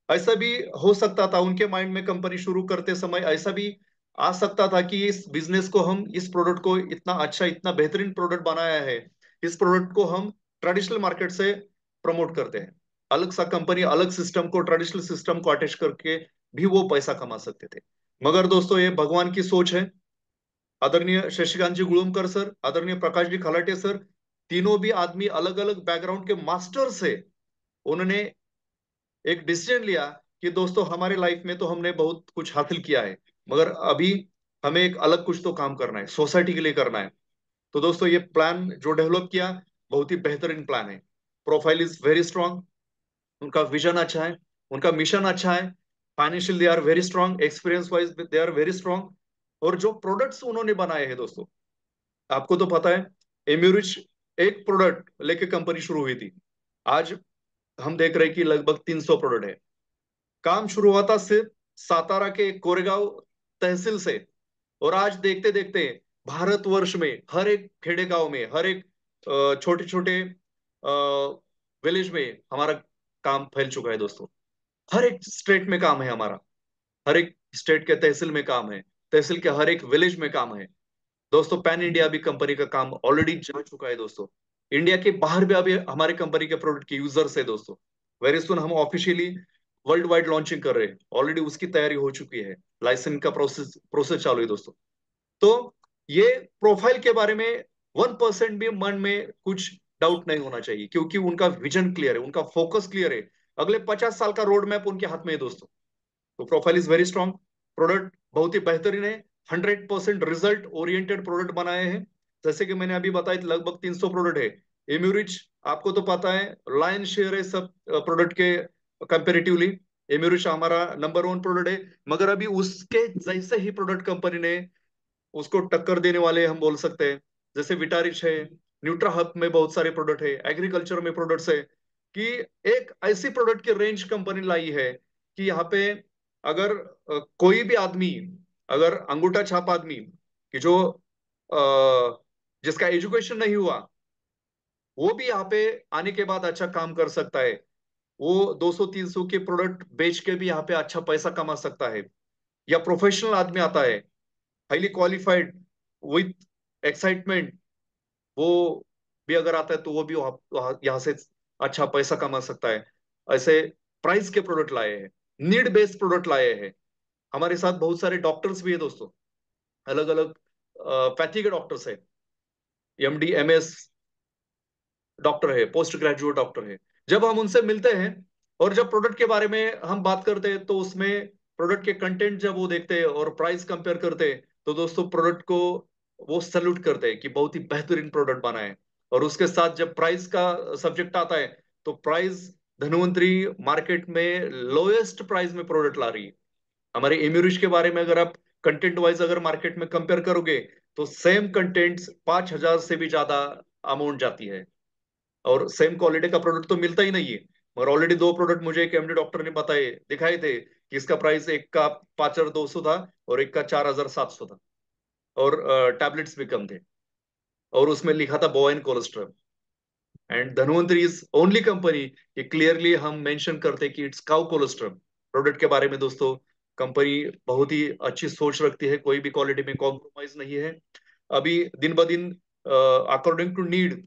ऐसा भी हो सकता था उनके माइंड में, कंपनी शुरू करते समय ऐसा भी आ सकता था कि इस बिजनेस को हम, इस प्रोडक्ट को इतना अच्छा, इतना बेहतरीन प्रोडक्ट बनाया है, इस प्रोडक्ट को हम ट्रेडिशनल मार्केट से प्रमोट करते हैं, अलग सा कंपनी अलग सिस्टम को, ट्रेडिशनल सिस्टम को अटैच करके भी वो पैसा कमा सकते थे। मगर दोस्तों ये भगवान की सोच है। आदरणीय शशिकांत जी गुळुमकर सर, आदरणीय प्रकाश जी खलाटे सर, तीनों भी आदमी अलग अलग बैकग्राउंड के मास्टर से, उन्होंने एक डिसीजन लिया कि दोस्तों हमारे लाइफ में तो हमने बहुत कुछ हासिल किया है, मगर अभी हमें एक अलग कुछ तो काम करना है, सोसाइटी के लिए करना है। तो दोस्तों ये प्लान जो डेवलप किया, बहुत ही बेहतरीन प्लान है। प्रोफाइल इज वेरी स्ट्रांग, उनका विजन अच्छा है, उनका मिशन अच्छा है, financial they are very strong, experience wise they are very strong. और जो प्रोडक्ट्स उन्होंने बनाए हैं दोस्तों, आपको तो पता है, एम्यूरिच एक प्रोडक्ट लेके कंपनी शुरू हुई थी, आज हम देख रहे हैं कि लगभग 300 प्रोडक्ट है। काम शुरू हुआ था सिर्फ सातारा के कोरेगांव तहसील से, और आज देखते देखते भारतवर्ष में हर एक खेड़े गांव में, हर एक छोटे छोटे विलेज में हमारा काम फैल चुका है दोस्तों। हर एक स्टेट में काम है हमारा, हर एक स्टेट के तहसील में काम है, तहसील के हर एक विलेज में काम है दोस्तों। पैन इंडिया भी कंपनी का काम ऑलरेडी जा चुका है दोस्तों। इंडिया के बाहर भी अभी हमारे कंपनी के प्रोडक्ट के यूजर्स है दोस्तों। वेरी सुन हम ऑफिशियली वर्ल्ड वाइड लॉन्चिंग कर रहे हैं, ऑलरेडी उसकी तैयारी हो चुकी है, लाइसेंस का प्रोसेस प्रोसेस चालू है दोस्तों। तो ये प्रोफाइल के बारे में 1% भी मन में कुछ डाउट नहीं होना चाहिए, क्योंकि उनका विजन क्लियर है, उनका फोकस क्लियर है, अगले 50 साल का रोड मैप उनके हाथ में है दोस्तों। तो profile is very strong, product बहुत ही बेहतरीन है, 100% रिजल्ट ओरिएंटेड प्रोडक्ट बनाए हैं। जैसे कि मैंने अभी बताया लगभग 300 प्रोडक्ट है। एम्यूरिच आपको तो पता है लायन शेयर है सब प्रोडक्ट के कंपेरेटिवली, एम्यूरिच हमारा नंबर 1 प्रोडक्ट है। मगर अभी उसके जैसे ही प्रोडक्ट कंपनी ने उसको टक्कर देने वाले हम बोल सकते हैं, जैसे विटारिच है, न्यूट्रा हब में बहुत सारे प्रोडक्ट है, एग्रीकल्चर में प्रोडक्ट्स है, कि एक ऐसी प्रोडक्ट की रेंज कंपनी लाई है कि यहाँ पे अगर कोई भी आदमी, अगर अंगूठा छाप आदमी कि जो जिसका एजुकेशन नहीं हुआ, वो भी यहाँ पे आने के बाद अच्छा काम कर सकता है। वो 200-300 के प्रोडक्ट बेच के भी यहाँ पे अच्छा पैसा कमा सकता है। या प्रोफेशनल आदमी आता है, हाईली क्वालिफाइड, विथ एक्साइटमेंट, वो भी अगर आता है तो वो भी यहाँ से अच्छा पैसा कमा सकता है। ऐसे प्राइस के प्रोडक्ट लाए हैं, नीड बेस्ड प्रोडक्ट लाए हैं। हमारे साथ बहुत सारे डॉक्टर्स भी है दोस्तों, अलग अलग पैथी के डॉक्टर्स है, एमडी एमएस डॉक्टर है, पोस्ट ग्रेजुएट डॉक्टर है। जब हम उनसे मिलते हैं और जब प्रोडक्ट के बारे में हम बात करते हैं, तो उसमें प्रोडक्ट के कंटेंट जब वो देखते हैं और प्राइस कंपेयर करते हैं, तो दोस्तों प्रोडक्ट को वो सैल्यूट करते हैं कि बहुत ही बेहतरीन प्रोडक्ट बना है। और उसके साथ जब प्राइस का सब्जेक्ट आता है, तो प्राइस धन्वंतरी मार्केट में लोएस्ट प्राइस में प्रोडक्ट ला रही है। हमारे एम्यूरिश के बारे में अगर आप कंटेंट वाइज अगर मार्केट में कंपेयर करोगे, तो सेम कंटेंट्स 5,000 से भी ज्यादा अमाउंट जाती है, और सेम क्वालिटी का प्रोडक्ट तो मिलता ही नहीं है। मगर ऑलरेडी 2 प्रोडक्ट मुझे एक एमडी डॉक्टर ने बताए, दिखाए थे कि इसका प्राइस एक का 5,200 था और एक का 4,700 था, और टैबलेट्स भी कम थे, और उसमें लिखा था बोएन cholesterol. And Dhanvantari is only company कि क्लियरली हम मेंशन करते कि इट्स काउ कोलेस्ट्रॉल। प्रोडक्ट के बारे में दोस्तों कंपनी बहुत ही अच्छी सोच रखती है, कोई भी क्वालिटी में कॉम्प्रोमाइज नहीं है। अभी दिन ब दिन अकॉर्डिंग टू नीड,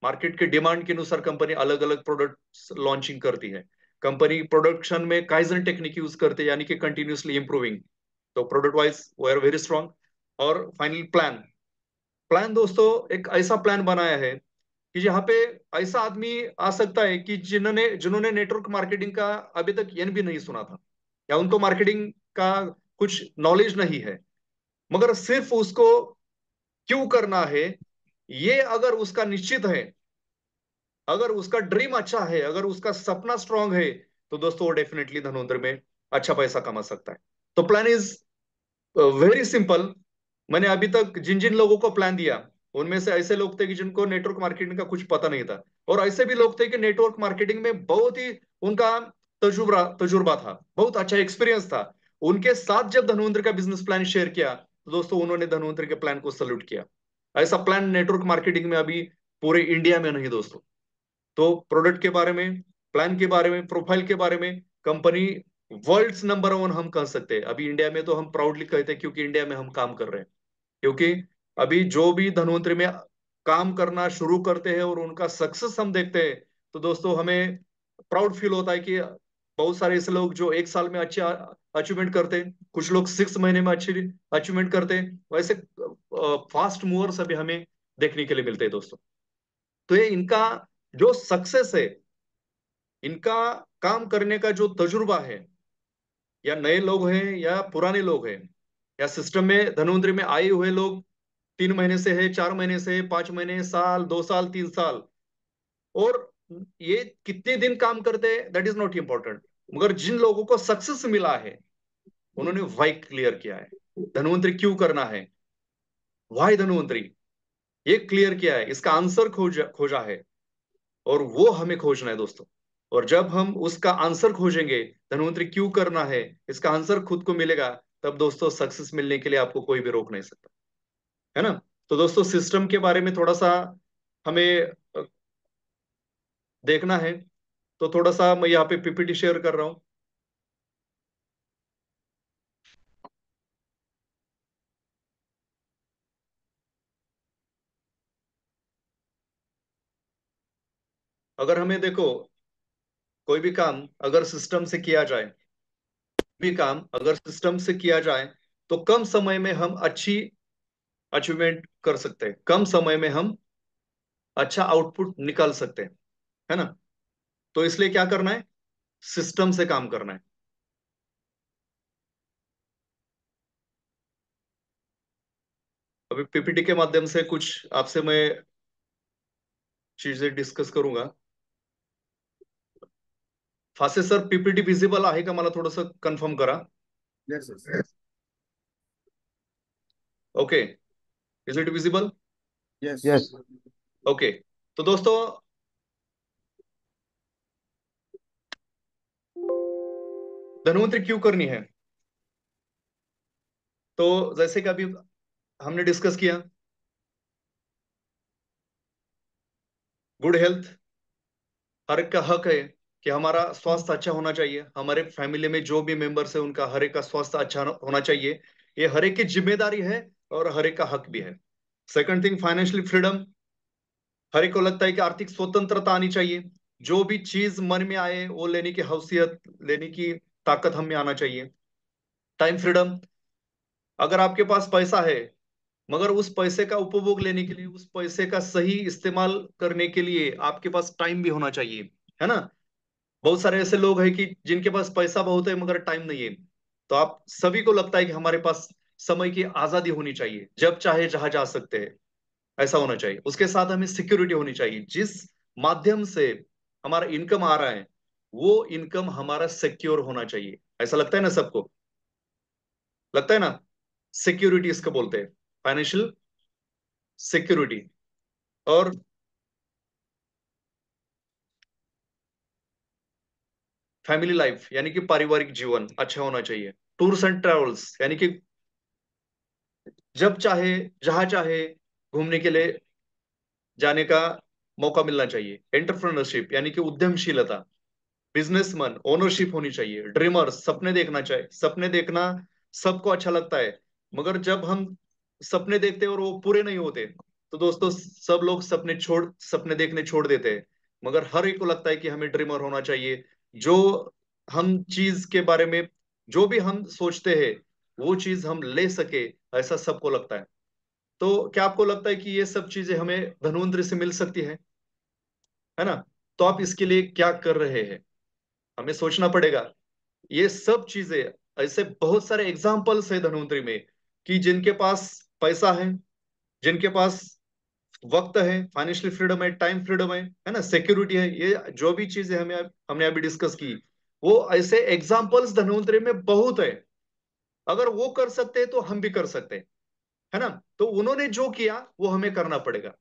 मार्केट के डिमांड के अनुसार कंपनी अलग अलग प्रोडक्ट्स लॉन्चिंग करती है। कंपनी प्रोडक्शन में काइजन टेक्निक यूज करते हैं, यानी कि कंटिन्यूसली इंप्रूविंग। तो product wise we are very strong. और फाइनल प्लान, प्लान दोस्तों एक ऐसा प्लान बनाया है कि यहाँ पे ऐसा आदमी आ सकता है कि जिन्होंने जिन्होंने नेटवर्क मार्केटिंग का अभी तक एन भी नहीं सुना था, या उनको मार्केटिंग का कुछ नॉलेज नहीं है, मगर सिर्फ उसको क्यों करना है, ये अगर उसका निश्चित है, अगर उसका ड्रीम अच्छा है, अगर उसका सपना स्ट्रांग है, तो दोस्तों वो डेफिनेटली धनवंतरी में अच्छा पैसा कमा सकता है। तो प्लान इज वेरी सिंपल। मैंने अभी तक जिन जिन लोगों को प्लान दिया, उनमें से ऐसे लोग थे कि जिनको नेटवर्क मार्केटिंग का कुछ पता नहीं था, और ऐसे भी लोग थे कि नेटवर्क मार्केटिंग में बहुत ही उनका तजुर्बा तजुर्बा था, बहुत अच्छा एक्सपीरियंस था। उनके साथ जब धनवंतरी का बिजनेस प्लान शेयर किया, तो दोस्तों उन्होंने धनवंतरी के प्लान को सल्यूट किया। ऐसा प्लान नेटवर्क मार्केटिंग में अभी पूरे इंडिया में नहीं दोस्तों। तो प्रोडक्ट के बारे में, प्लान के बारे में, प्रोफाइल के बारे में कंपनी वर्ल्ड्स नंबर वन हम कह सकते हैं। अभी इंडिया में तो हम प्राउडली कहते हैं क्योंकि इंडिया में हम काम कर रहे हैं। क्योंकि अभी जो भी धन्वंतरी में काम करना शुरू करते हैं और उनका सक्सेस हम देखते हैं, तो दोस्तों हमें प्राउड फील होता है कि बहुत सारे ऐसे लोग जो एक साल में अच्छे अचीवमेंट करते हैं, कुछ लोग 6 महीने में अच्छी अचीवमेंट करते हैं, वैसे फास्ट मूवर्स अभी हमें देखने के लिए मिलते हैं दोस्तों। तो ये इनका जो सक्सेस है, इनका काम करने का जो तजुर्बा है, या नए लोग हैं या पुराने लोग हैं, या सिस्टम में धन्वंतरी में आए हुए लोग 3 महीने से है, 4 महीने से है, 5 महीने, साल, 2 साल, 3 साल, और ये कितने दिन काम करते हैं दैट इज नॉट इम्पोर्टेंट। मगर जिन लोगों को सक्सेस मिला है, उन्होंने वाई क्लियर किया है, धन्वंतरी क्यों करना है, वाई धन्वंतरी, ये क्लियर किया है, इसका आंसर खोजा है, और वो हमें खोजना है दोस्तों। और जब हम उसका आंसर खोजेंगे, धन्वंतरी क्यों करना है, इसका आंसर खुद को मिलेगा, तब दोस्तों सक्सेस मिलने के लिए आपको कोई भी रोक नहीं सकता, है ना। तो दोस्तों सिस्टम के बारे में थोड़ा सा हमें देखना है, तो थोड़ा सा मैं यहाँ पे पीपीटी शेयर कर रहा हूँ। अगर हमें देखो, कोई भी काम अगर सिस्टम से किया जाए, भी काम अगर सिस्टम से किया जाए, तो कम समय में हम अच्छी अचीवमेंट कर सकते हैं, कम समय में हम अच्छा आउटपुट निकाल सकते हैं, है ना। तो इसलिए क्या करना है, सिस्टम से काम करना है। अभी पीपीटी के माध्यम से कुछ आपसे मैं चीजें डिस्कस करूंगा। फासे सर, पीपीटी विजिबल आहे का, मला थोडस कन्फर्म करा। Yes yes. Okay, is it visible? Yes. Yes. Okay. तो दोस्तों, धन्वंतरी क्यों करनी है, तो जैसे कि अभी हमने डिस्कस किया, गुड हेल्थ हर एक का हक है कि हमारा स्वास्थ्य अच्छा होना चाहिए, हमारे फैमिली में जो भी मेंबर्स है उनका हर एक का स्वास्थ्य अच्छा होना चाहिए, ये हर एक की जिम्मेदारी है और हर एक का हक भी है। सेकंड थिंग, फाइनेंशियल फ्रीडम, हर एक को लगता है कि आर्थिक स्वतंत्रता आनी चाहिए, जो भी चीज मन में आए वो लेने की हैसियत, लेने की ताकत हम में आना चाहिए। टाइम फ्रीडम, अगर आपके पास पैसा है, मगर उस पैसे का उपभोग लेने के लिए, उस पैसे का सही इस्तेमाल करने के लिए आपके पास टाइम भी होना चाहिए, है ना। बहुत सारे ऐसे लोग हैं कि जिनके पास पैसा बहुत है मगर टाइम नहीं है। तो आप सभी को लगता है कि हमारे पास समय की आजादी होनी चाहिए, जब चाहे जहां जा सकते हैं, ऐसा होना चाहिए। उसके साथ हमें सिक्योरिटी होनी चाहिए, जिस माध्यम से हमारा इनकम आ रहा है, वो इनकम हमारा सिक्योर होना चाहिए। ऐसा लगता है ना सबको, लगता है ना। सिक्योरिटी इसको बोलते हैं, फाइनेंशियल सिक्योरिटी। और फैमिली लाइफ यानी कि पारिवारिक जीवन अच्छा होना चाहिए। टूर्स एंड ट्रेवल्स यानी कि जब चाहे जहां चाहे घूमने के लिए जाने का मौका मिलना चाहिए। एंटरप्रेन्योरशिप यानी कि उद्यमशीलता, बिजनेसमैन ओनरशिप होनी चाहिए। ड्रीमर्स, सपने देखना चाहिए, सपने देखना सबको अच्छा लगता है, मगर जब हम सपने देखते हैं और वो पूरे नहीं होते, तो दोस्तों सब लोग सपने देखने छोड़ देते हैं। मगर हर एक को लगता है कि हमें ड्रीमर होना चाहिए, जो हम चीज के बारे में, जो भी हम सोचते हैं वो चीज हम ले सके, ऐसा सबको लगता है। तो क्या आपको लगता है कि ये सब चीजें हमें धन्वंतरि से मिल सकती है ना। तो आप इसके लिए क्या कर रहे हैं, हमें सोचना पड़ेगा। ये सब चीजें, ऐसे बहुत सारे एग्जाम्पल्स है धन्वंतरी में, कि जिनके पास पैसा जिनके पास वक्त है, फाइनेंशियल फ्रीडम है, टाइम फ्रीडम है ना, सिक्योरिटी है, ये जो भी चीजें हमने अभी डिस्कस की, वो ऐसे एग्जाम्पल्स धन्वंतरी में बहुत है। अगर वो कर सकते हैं तो हम भी कर सकते हैं, है ना। तो उन्होंने जो किया वो हमें करना पड़ेगा।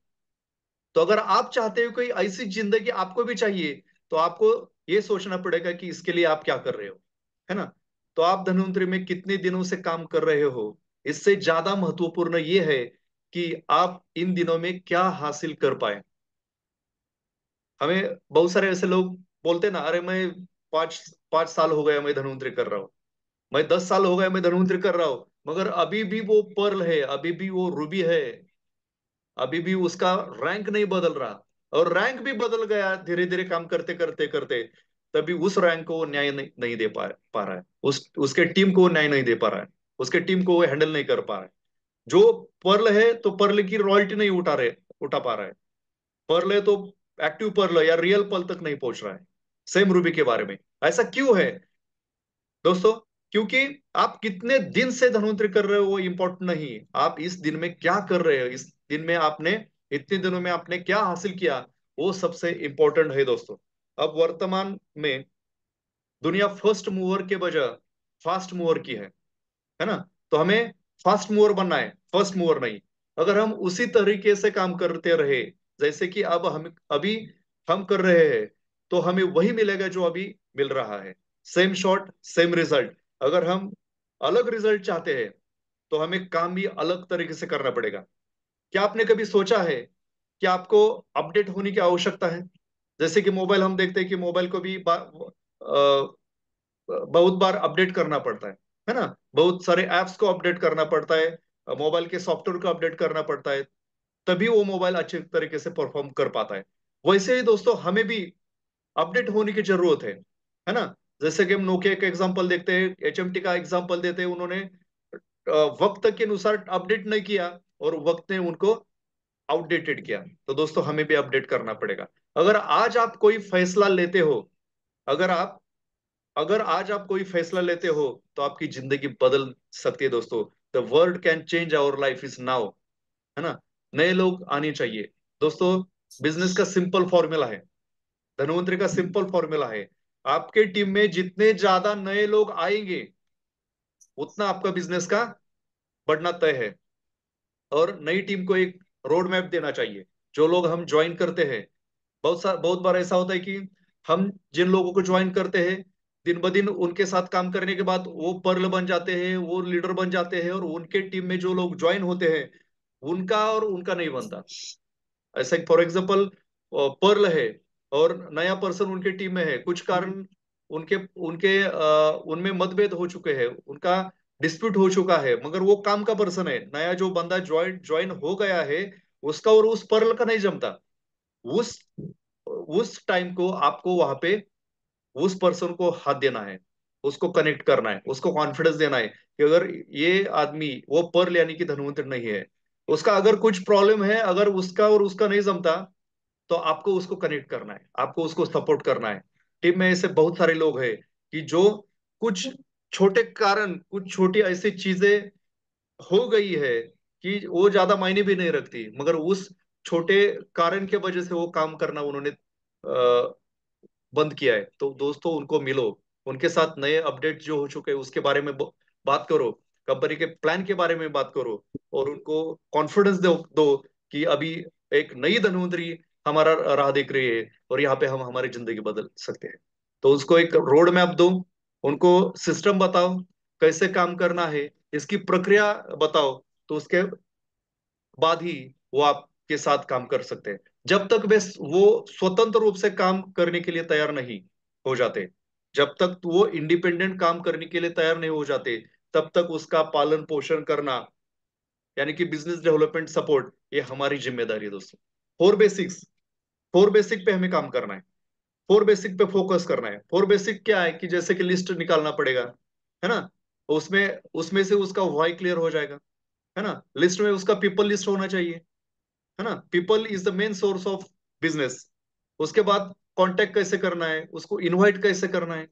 तो अगर आप चाहते हो कोई ऐसी जिंदगी आपको भी चाहिए, तो आपको ये सोचना पड़ेगा कि इसके लिए आप क्या कर रहे हो, है ना। तो आप धन्वंतरी में कितने दिनों से काम कर रहे हो, इससे ज्यादा महत्वपूर्ण ये है कि आप इन दिनों में क्या हासिल कर पाए। हमें बहुत सारे ऐसे लोग बोलते ना, अरे मैं पांच 5 साल हो गया मैं धन्वंतरी कर रहा हूँ, मैं 10 साल हो गया मैं धन्वंतरी कर रहा हूँ, मगर अभी भी वो पर्ल है, अभी भी वो रूबी है, अभी भी उसका रैंक नहीं बदल रहा। और रैंक भी बदल गया धीरे धीरे काम करते करते करते, तभी उस रैंक को वो न्याय नहीं दे पा रहा है, उसके टीम को वो न्याय नहीं दे पा रहा है, उसके टीम को वो हैंडल नहीं कर पा रहा है। जो पर्ल है तो पर्ल की रॉयल्टी नहीं उठा पा रहा है, पर्ल है तो एक्टिव पर्ल या रियल पर्ल तक नहीं पहुंच रहा है। सेम रूबी के बारे में ऐसा क्यों है दोस्तों? क्योंकि आप कितने दिन से धन्वंतरी कर रहे हो वो इम्पोर्टेंट नहीं, आप इस दिन में क्या कर रहे हो, इस दिन में आपने, इतने दिनों में आपने क्या हासिल किया, वो सबसे इंपॉर्टेंट है दोस्तों। अब वर्तमान में दुनिया फर्स्ट मूवर के बजाय फास्ट मूवर की है ना? तो हमें फास्ट मूवर बनना है, फर्स्ट मूवर नहीं। अगर हम उसी तरीके से काम करते रहे जैसे कि अब हम अभी हम कर रहे हैं, तो हमें वही मिलेगा जो अभी मिल रहा है, सेम शॉट सेम रिजल्ट। अगर हम अलग रिजल्ट चाहते हैं तो हमें काम भी अलग तरीके से करना पड़ेगा। क्या आपने कभी सोचा है कि आपको अपडेट होने की आवश्यकता है? जैसे कि मोबाइल, हम देखते हैं कि मोबाइल को भी बहुत बार अपडेट करना पड़ता है ना? बहुत सारे एप्स को अपडेट करना पड़ता है, मोबाइल के सॉफ्टवेयर को अपडेट करना पड़ता है, तभी वो मोबाइल अच्छे तरीके से परफॉर्म कर पाता है। वैसे ही दोस्तों हमें भी अपडेट होने की जरूरत है ना? जैसे कि हम नोकिया का एग्जांपल देखते हैं, एचएमटी का एग्जांपल देते हैं, उन्होंने वक्त के अनुसार अपडेट नहीं किया और वक्त ने उनको आउटडेटेड किया। तो दोस्तों हमें भी अपडेट करना पड़ेगा। अगर आज आप कोई फैसला लेते हो, अगर आप अगर आज आप कोई फैसला लेते हो तो आपकी जिंदगी बदल सकती है दोस्तों। The world can change our life is now, है ना? नए लोग आने चाहिए दोस्तों। बिजनेस का सिंपल फॉर्मूला है, धनवंतरी का सिंपल फॉर्मूला है, आपके टीम में जितने ज्यादा नए लोग आएंगे उतना आपका बिजनेस का बढ़ना तय है। और नई टीम को एक रोड मैप देना चाहिए। जो लोग हम ज्वाइन करते हैं, बहुत बार ऐसा होता है कि हम जिन लोगों को ज्वाइन करते हैं, दिन ब दिन उनके साथ काम करने के बाद वो पर्ल बन जाते हैं, वो लीडर बन जाते हैं, और उनके टीम में जो लोग ज्वाइन होते हैं उनका और उनका नहीं बनता। ऐसे फॉर एग्जांपल पर्ल है और नया पर्सन उनके टीम में है, कुछ कारण उनके उनके उनमें मतभेद हो चुके हैं, उनका डिस्प्यूट हो चुका है, मगर वो काम का पर्सन है, नया जो बंदा ज्वाइन ज्वाइन हो गया है उसका और उस पर्ल का नहीं जमता। उस उस टाइम को आपको वहां पे उस पर्सन को हाथ देना है, उसको कनेक्ट करना है, उसको कॉन्फिडेंस देना है कि अगर ये आदमी वो पर्ल यानी कि धनवंतरी नहीं है, उसका अगर कुछ प्रॉब्लम है, अगर उसका और उसका नहीं जमता, तो आपको उसको कनेक्ट करना है, आपको उसको सपोर्ट करना है। टीम में ऐसे बहुत सारे लोग हैं कि जो कुछ छोटे कारण, कुछ छोटी ऐसी चीजें हो गई है कि वो ज्यादा मायने भी नहीं रखती, मगर उस छोटे कारण के वजह से वो काम करना उन्होंने बंद किया है। तो दोस्तों उनको मिलो, उनके साथ नए अपडेट जो हो चुके हैं उसके बारे में बात करो, कंपनी के प्लान के बारे में बात करो, और उनको कॉन्फिडेंस दो कि अभी एक नई धनवंतरी हमारा राह देख रही है और यहाँ पे हम हमारी जिंदगी बदल सकते हैं। तो उसको एक रोड मैप दो, उनको सिस्टम बताओ कैसे काम करना है, इसकी प्रक्रिया बताओ, तो उसके बाद ही वो आपके साथ काम कर सकते हैं। जब तक वो स्वतंत्र रूप से काम करने के लिए तैयार नहीं हो जाते, जब तक वो इंडिपेंडेंट काम करने के लिए तैयार नहीं हो जाते, तब तक उसका पालन पोषण करना यानी कि बिजनेस डेवलपमेंट सपोर्ट, ये हमारी जिम्मेदारी है दोस्तों। फोर बेसिक्स, फोर बेसिक पे हमें काम करना है, फोर बेसिक पे फोकस करना है। फोर बेसिक क्या है कि जैसे कि लिस्ट निकालना पड़ेगा, है ना? उसमें उसमें से उसका व्हाई क्लियर हो जाएगा, है ना? लिस्ट में उसका पीपल लिस्ट होना चाहिए, है ना? People is the main source of business. उसके बाद कांटेक्ट कैसे करना है, उसको इनवाइट कैसे करना है,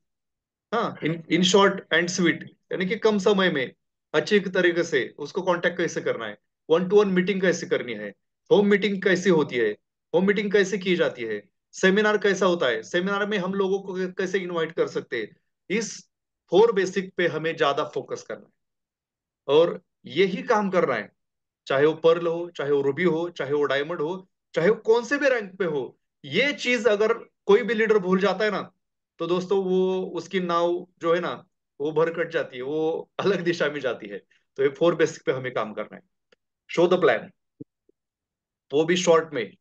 हाँ, इन शॉर्ट एंड स्वीट, यानी कि कम समय में अच्छे तरीके से उसको कांटेक्ट कैसे करना है, वन टू वन मीटिंग कैसे करनी है, होम मीटिंग कैसी होती है, होम मीटिंग कैसे की जाती है, सेमिनार कैसा होता है, सेमिनार में हम लोगों को कैसे इनवाइट कर सकते हैं। इस फोर बेसिक पे हमें ज्यादा फोकस करना है और यही काम करना है। चाहे वो पर्ल हो, चाहे वो रूबी हो, चाहे वो डायमंड हो, चाहे वो कौन से भी रैंक पे हो, ये चीज अगर कोई भी लीडर भूल जाता है ना, तो दोस्तों वो उसकी नाव जो है ना, वो भरकट जाती है, वो अलग दिशा में जाती है। तो ये फोर बेसिक पे हमें काम करना है। शो द प्लान, वो भी शॉर्ट में।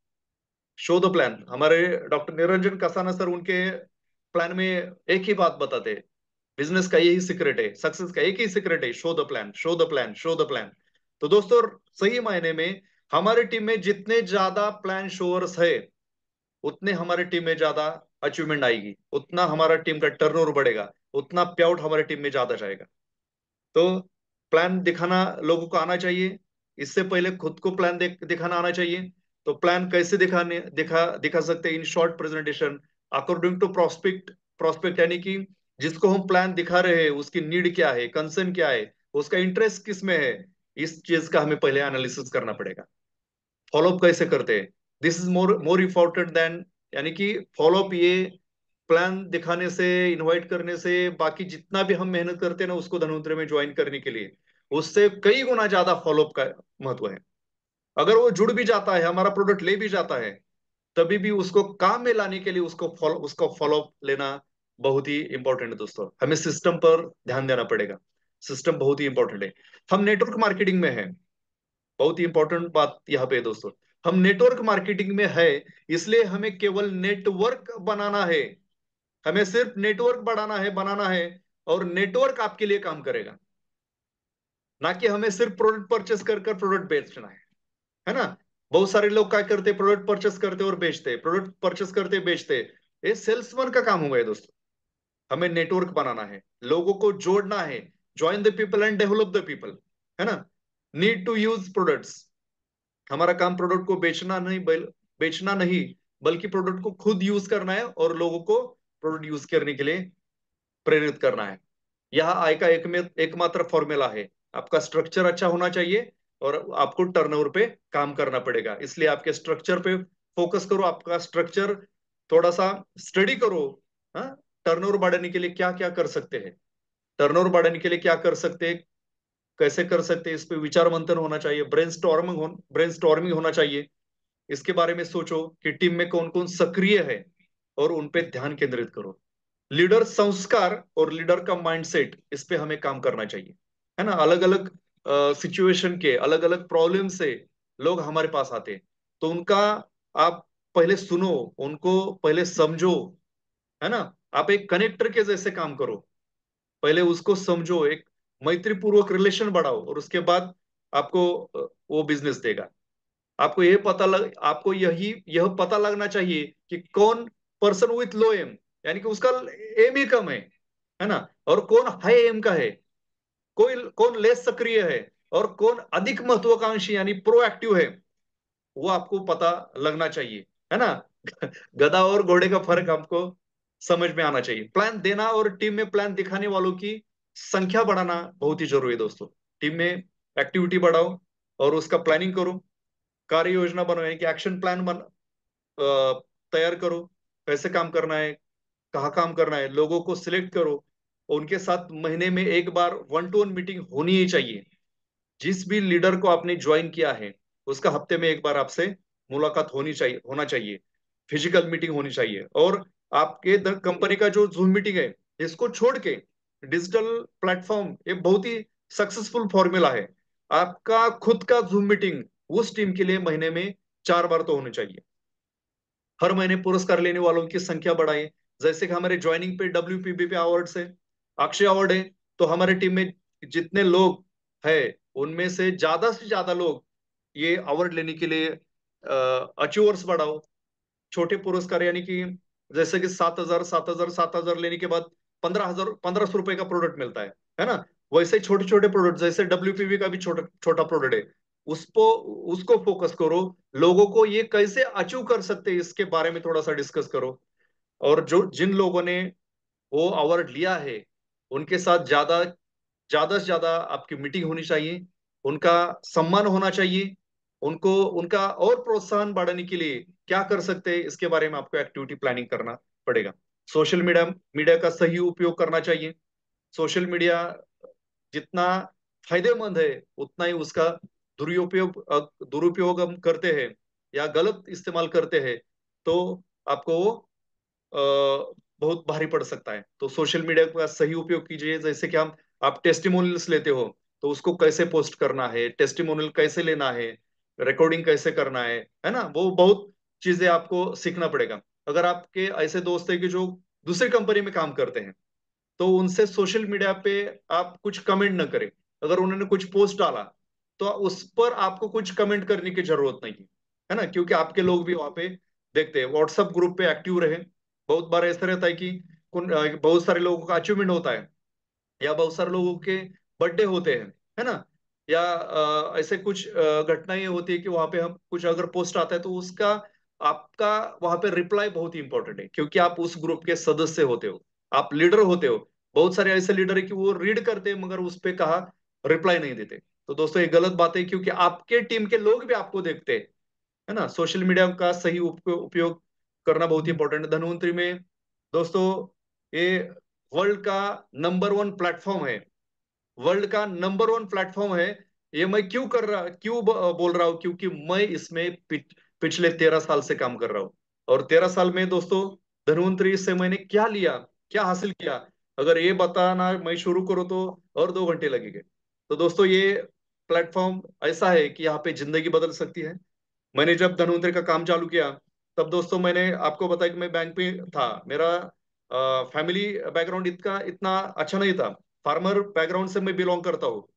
शो द प्लान, हमारे डॉक्टर निरंजन कसाना सर, उनके प्लान में एक ही बात बताते हैं, बिजनेस का यही सीक्रेट है, सक्सेस का एक ही सीक्रेट है, show the plan, show the plan, show the plan. तो दोस्तों, सही मायने में हमारी टीम में जितने ज्यादा प्लान शोअर्स है, उतने हमारी टीम में ज्यादा अचीवमेंट आएगी, उतना हमारा टीम का टर्नओवर बढ़ेगा, उतना पे आउट हमारी टीम में ज्यादा जाएगा। तो प्लान दिखाना लोगों को आना चाहिए, इससे पहले खुद को प्लान दिखाना आना चाहिए। तो प्लान कैसे दिखा सकते हैं? In short presentation according to prospect. Prospect यानी कि जिसको हम प्लान दिखा रहे हैं उसकी नीड क्या है, कंसर्न क्या है, उसका इंटरेस्ट किस में है, इस चीज का हमें पहले एनालिसिस करना पड़ेगा। फॉलोअप कैसे करते हैं, this is more more important then, यानी कि फॉलोअप ये प्लान दिखाने से, इनवाइट करने से, बाकी जितना भी हम मेहनत करते हैं ना उसको धनवंतरी में ज्वाइन करने के लिए, उससे कई गुना ज्यादा फॉलोअप का महत्व है। अगर वो जुड़ भी जाता है, हमारा प्रोडक्ट ले भी जाता है, तभी भी उसको काम में लाने के लिए उसको फॉलोअप लेना बहुत ही इंपॉर्टेंट है दोस्तों। हमें सिस्टम पर ध्यान देना पड़ेगा, सिस्टम बहुत ही इंपॉर्टेंट है। हम नेटवर्क मार्केटिंग में है, बहुत ही इंपॉर्टेंट बात यहाँ पे है दोस्तों, हम नेटवर्क मार्केटिंग में है, इसलिए हमें केवल नेटवर्क बनाना है, हमें सिर्फ नेटवर्क बढ़ाना है, बनाना है, और नेटवर्क आपके लिए काम करेगा, ना कि हमें सिर्फ प्रोडक्ट परचेस कर कर प्रोडक्ट बेचना है ना। बहुत सारे लोग क्या करते, प्रोडक्ट परचेस करते और बेचते, प्रोडक्ट परचेस करते बेचते, ये सेल्समैन का काम हो गया दोस्तों। हमें नेटवर्क बनाना है, लोगों को जोड़ना है, join the people and develop the people, है ना। नीड टू यूज प्रोडक्ट्स, हमारा काम प्रोडक्ट को बेचना नहीं, बल्कि प्रोडक्ट को खुद यूज करना है और लोगों को प्रोडक्ट यूज करने के लिए प्रेरित करना है। यह आय का एकमात्र फॉर्मूला है। आपका स्ट्रक्चर अच्छा होना चाहिए और आपको टर्नओवर पे काम करना पड़ेगा, इसलिए आपके स्ट्रक्चर पे फोकस करो, आपका स्ट्रक्चर थोड़ा सा स्टडी करो। हाँ, टर्नओवर बढ़ाने के लिए क्या क्या कर सकते हैं, टर्नओवर बढ़ाने के लिए क्या कर सकते हैं, कैसे कर सकते हैं, इस पे विचार मंथन होना चाहिए, ब्रेन स्टॉर्मिंग होना चाहिए। इसके बारे में सोचो कि टीम में कौन कौन सक्रिय है और उन पे ध्यान केंद्रित करो। लीडर संस्कार और लीडर का माइंडसेट, इस पे हमें काम करना चाहिए, है ना। अलग अलग सिचुएशन के, अलग अलग प्रॉब्लम से लोग हमारे पास आते हैं, तो उनका आप पहले सुनो, उनको पहले समझो, है ना। आप एक कनेक्टर के जैसे काम करो, पहले उसको समझो, एक मैत्रीपूर्वक रिलेशन बढ़ाओ, और उसके बाद आपको वो बिजनेस देगा। आपको यह पता लगना चाहिए कि कौन पर्सन विथ लो एम, यानी कि उसका एम ही कम है ना, और कौन हाई एम का है, कोई कौन लेस सक्रिय है, और कौन अधिक महत्वाकांक्षी यानी प्रोएक्टिव है, वो आपको पता लगना चाहिए, है ना। गधा और घोड़े का फर्क हमको समझ में आना चाहिए। प्लान देना और टीम में प्लान दिखाने वालों की संख्या बढ़ाना बहुत ही जरूरी है दोस्तों। टीम में एक्टिविटी बढ़ाओ और उसका प्लानिंग करो, कार्य योजना बनाओ, यानी कि एक्शन प्लान तैयार करो, कैसे काम करना है, कहाँ काम करना है, लोगों को सिलेक्ट करो, उनके साथ महीने में एक बार वन टू वन मीटिंग होनी ही चाहिए। जिस भी लीडर को आपने ज्वाइन किया है उसका हफ्ते में एक बार आपसे मुलाकात होना चाहिए, फिजिकल मीटिंग होनी चाहिए। और आपके कंपनी का जो जूम मीटिंग है, इसको छोड़ के डिजिटल प्लेटफॉर्म, ये बहुत ही सक्सेसफुल फॉर्मूला है। आपका खुद का जूम मीटिंग उस टीम के लिए महीने में 4 बार तो होनी चाहिए। हर महीने पुरस्कार लेने वालों की संख्या बढ़ाएं, जैसे कि हमारे ज्वाइनिंग पे WPB पे अवार्ड है, अक्षय अवार्ड है, तो हमारे टीम में जितने लोग हैं उनमें से ज्यादा लोग ये अवार्ड लेने के लिए अचीवर्स बढ़ाओ। छोटे पुरस्कार यानी कि जैसे कि 7,000 7,000 7,000 लेने के बाद 15,000 1,500 रुपए का प्रोडक्ट मिलता है ना। वैसे छोटे छोटे प्रोडक्ट, जैसे WPV का भी छोटा छोटा प्रोडक्ट है, उसको उसको फोकस करो, लोगों को ये कैसे अचीव कर सकते हैं इसके बारे में थोड़ा सा डिस्कस करो। और जो जिन लोगों ने वो अवार्ड लिया है उनके साथ ज्यादा से ज्यादा आपकी मीटिंग होनी चाहिए, उनका सम्मान होना चाहिए, उनको उनका और प्रोत्साहन बढ़ाने के लिए क्या कर सकते हैं इसके बारे में आपको एक्टिविटी प्लानिंग करना पड़ेगा। सोशल मीडिया मीडिया का सही उपयोग करना चाहिए। सोशल मीडिया जितना फायदेमंद है उतना ही उसका दुरुपयोग हम करते हैं या गलत इस्तेमाल करते हैं, तो आपको वो बहुत भारी पड़ सकता है। तो सोशल मीडिया का सही उपयोग कीजिए, जैसे कि हम आप टेस्टिमोनियल्स लेते हो, तो उसको कैसे पोस्ट करना है, टेस्टिमोनियल कैसे लेना है, रिकॉर्डिंग कैसे करना है ना, वो बहुत चीजें आपको सीखना पड़ेगा। अगर आपके ऐसे दोस्त है कि जो दूसरी कंपनी में काम करते हैं, तो उनसे सोशल मीडिया पे आप कुछ कमेंट ना करें। अगर उन्होंने कुछ पोस्ट डाला तो उस पर आपको कुछ कमेंट करने की जरूरत नहीं है ना, क्योंकि आपके लोग भी वहां पे देखते हैं। व्हाट्सएप ग्रुप पे एक्टिव रहे। बहुत बार ऐसा रहता है कि बहुत सारे लोगों का अचीवमेंट होता है, या बहुत सारे लोगों के बर्थडे होते हैं, है ना, या ऐसे कुछ घटनाएं होती है कि वहां पे हम कुछ अगर पोस्ट आता है तो उसका आपका वहां पे रिप्लाई बहुत ही इंपॉर्टेंट है, क्योंकि आप उस ग्रुप के सदस्य होते हो, आप लीडर होते हो। बहुत सारे ऐसे लीडर है कि वो रीड करते हैं मगर उस पे कहा रिप्लाई नहीं देते। तो दोस्तों ये गलत बात है, क्योंकि आपके टीम के लोग भी आपको देखते हैं, है ना। सोशल मीडिया का सही उपयोग करना बहुत ही इंपॉर्टेंट है धनवंतरी में। दोस्तों ये वर्ल्ड का नंबर वन प्लेटफॉर्म है, वर्ल्ड का नंबर वन प्लेटफॉर्म है। ये मैं बोल रहा हूँ, क्योंकि मैं इसमें पिछले 13 साल से काम कर रहा हूँ। और 13 साल में दोस्तों धनवंतरी से मैंने क्या लिया, क्या हासिल किया, अगर ये बताना मैं शुरू करूँ तो और 2 घंटे लगेंगे। तो दोस्तों ये प्लेटफॉर्म ऐसा है कि यहाँ पे जिंदगी बदल सकती है। मैंने जब धनवंतरी का काम चालू किया, तब दोस्तों मैंने आपको बताया कि मैं बैंक पे था। मेरा फैमिली बैकग्राउंड इतना इतना अच्छा नहीं था। फार्मर बैकग्राउंड से मैं बिलोंग करता हूँ।